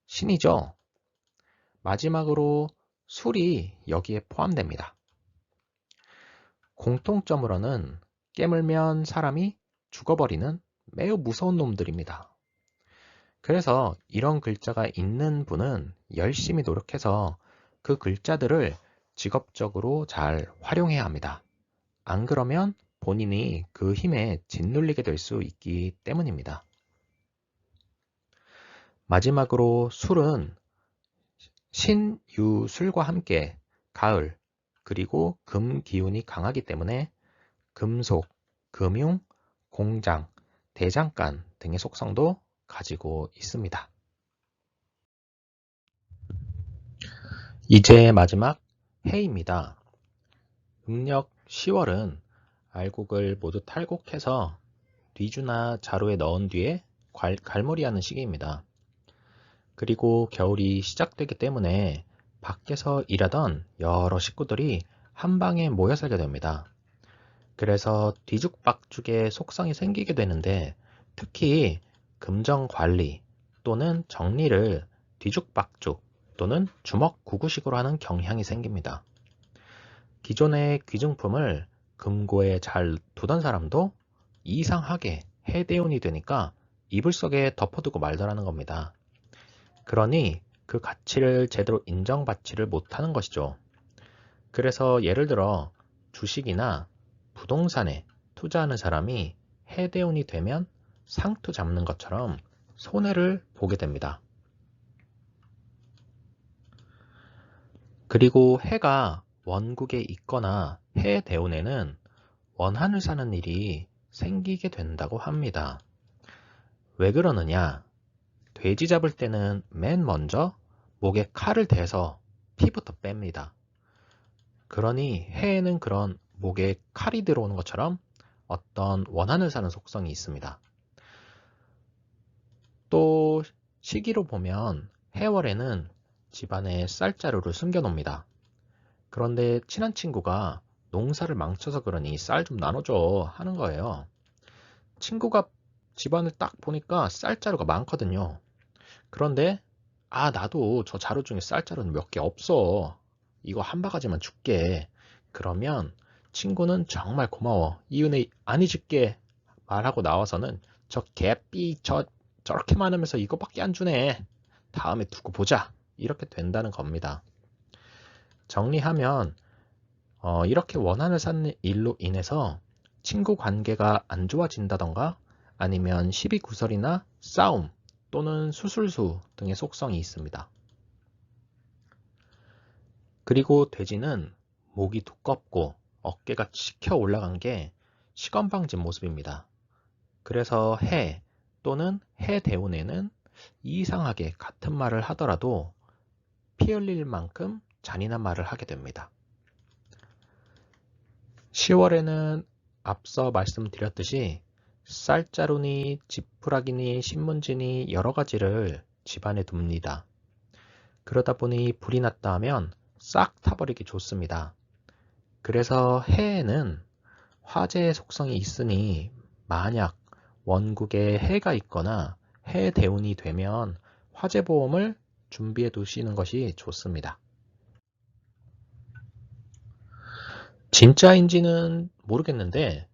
신이죠. 마지막으로 술이 여기에 포함됩니다. 공통점으로는 깨물면 사람이 죽어버리는 매우 무서운 놈들입니다. 그래서 이런 글자가 있는 분은 열심히 노력해서 그 글자들을 직업적으로 잘 활용해야 합니다. 안 그러면 본인이 그 힘에 짓눌리게 될 수 있기 때문입니다. 마지막으로 술은 신유술과 함께 가을 그리고 금 기운이 강하기 때문에 금속, 금융, 공장, 대장간 등의 속성도 가지고 있습니다. 이제 마지막 해입니다. 음력 10월은 알곡을 모두 탈곡해서 뒤주나 자루에 넣은 뒤에 갈무리하는 시기입니다. 그리고 겨울이 시작되기 때문에 밖에서 일하던 여러 식구들이 한 방에 모여 살게 됩니다. 그래서 뒤죽박죽의 속성이 생기게 되는데 특히 금전관리 또는 정리를 뒤죽박죽 또는 주먹구구식으로 하는 경향이 생깁니다. 기존의 귀중품을 금고에 잘 두던 사람도 이상하게 해대운이 되니까 이불 속에 덮어두고 말더라는 겁니다. 그러니 그 가치를 제대로 인정받지를 못하는 것이죠. 그래서 예를 들어 주식이나 부동산에 투자하는 사람이 해대운이 되면 상투 잡는 것처럼 손해를 보게 됩니다. 그리고 해가 원국에 있거나 해대운에는 원한을 사는 일이 생기게 된다고 합니다. 왜 그러느냐? 돼지 잡을 때는 맨 먼저 목에 칼을 대서 피부터 뺍니다. 그러니 해에는 그런 목에 칼이 들어오는 것처럼 어떤 원한을 사는 속성이 있습니다. 또 시기로 보면 해월에는 집안에 쌀자루를 숨겨놓습니다. 그런데 친한 친구가 농사를 망쳐서 그러니 쌀 좀 나눠줘 하는 거예요. 친구가 집안을 딱 보니까 쌀자루가 많거든요. 그런데 나도 저 자루 중에 쌀자루는 몇 개 없어. 이거 한 바가지만 줄게. 그러면 친구는 정말 고마워. 이은혜 안 잊을게. 말하고 나와서는 저 개삐 저렇게 많으면서 이거밖에 안 주네. 다음에 두고 보자. 이렇게 된다는 겁니다. 정리하면 이렇게 원한을 쌓는 일로 인해서 친구 관계가 안 좋아진다던가 아니면 시비구설이나 싸움 또는 수술수 등의 속성이 있습니다. 그리고 돼지는 목이 두껍고 어깨가 치켜 올라간 게 시건방진 모습입니다. 그래서 해 또는 해대운에는 이상하게 같은 말을 하더라도 피 흘릴 만큼 잔인한 말을 하게 됩니다. 10월에는 앞서 말씀드렸듯이 쌀자루니 지푸라기니 신문지니 여러 가지를 집안에 둡니다. 그러다 보니 불이 났다 하면 싹 타버리기 좋습니다. 그래서 해에는 화재의 속성이 있으니 만약 원국에 해가 있거나 해 대운이 되면 화재 보험을 준비해 두시는 것이 좋습니다. 진짜인지는 모르겠는데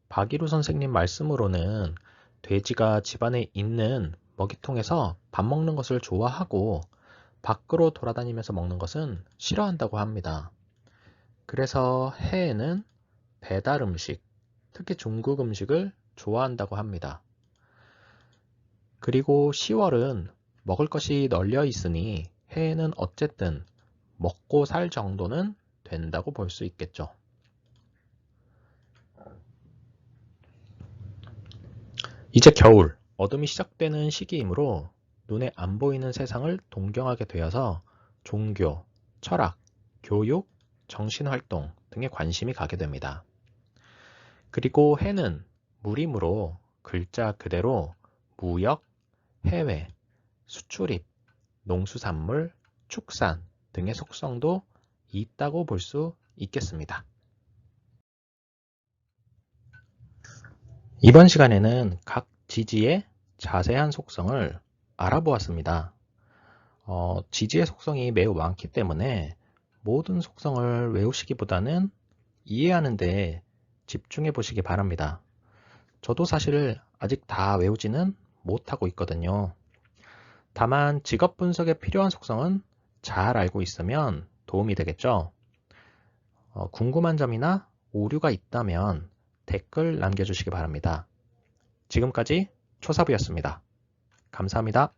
박일우 선생님 말씀으로는 돼지가 집안에 있는 먹이통에서 밥 먹는 것을 좋아하고 밖으로 돌아다니면서 먹는 것은 싫어한다고 합니다. 그래서 해에는 배달 음식, 특히 중국 음식을 좋아한다고 합니다. 그리고 10월은 먹을 것이 널려 있으니 해에는 어쨌든 먹고 살 정도는 된다고 볼 수 있겠죠. 이제 겨울, 어둠이 시작되는 시기이므로 눈에 안 보이는 세상을 동경하게 되어서 종교, 철학, 교육, 정신활동 등에 관심이 가게 됩니다. 그리고 해는 물이므로 글자 그대로 무역, 해외, 수출입, 농수산물, 축산 등의 속성도 있다고 볼 수 있겠습니다. 이번 시간에는 각 지지의 자세한 속성을 알아보았습니다. 지지의 속성이 매우 많기 때문에 모든 속성을 외우시기보다는 이해하는 데 집중해 보시기 바랍니다. 저도 사실 아직 다 외우지는 못하고 있거든요. 다만 직업 분석에 필요한 속성은 잘 알고 있으면 도움이 되겠죠. 궁금한 점이나 오류가 있다면 댓글 남겨주시기 바랍니다. 지금까지 초사부였습니다. 감사합니다.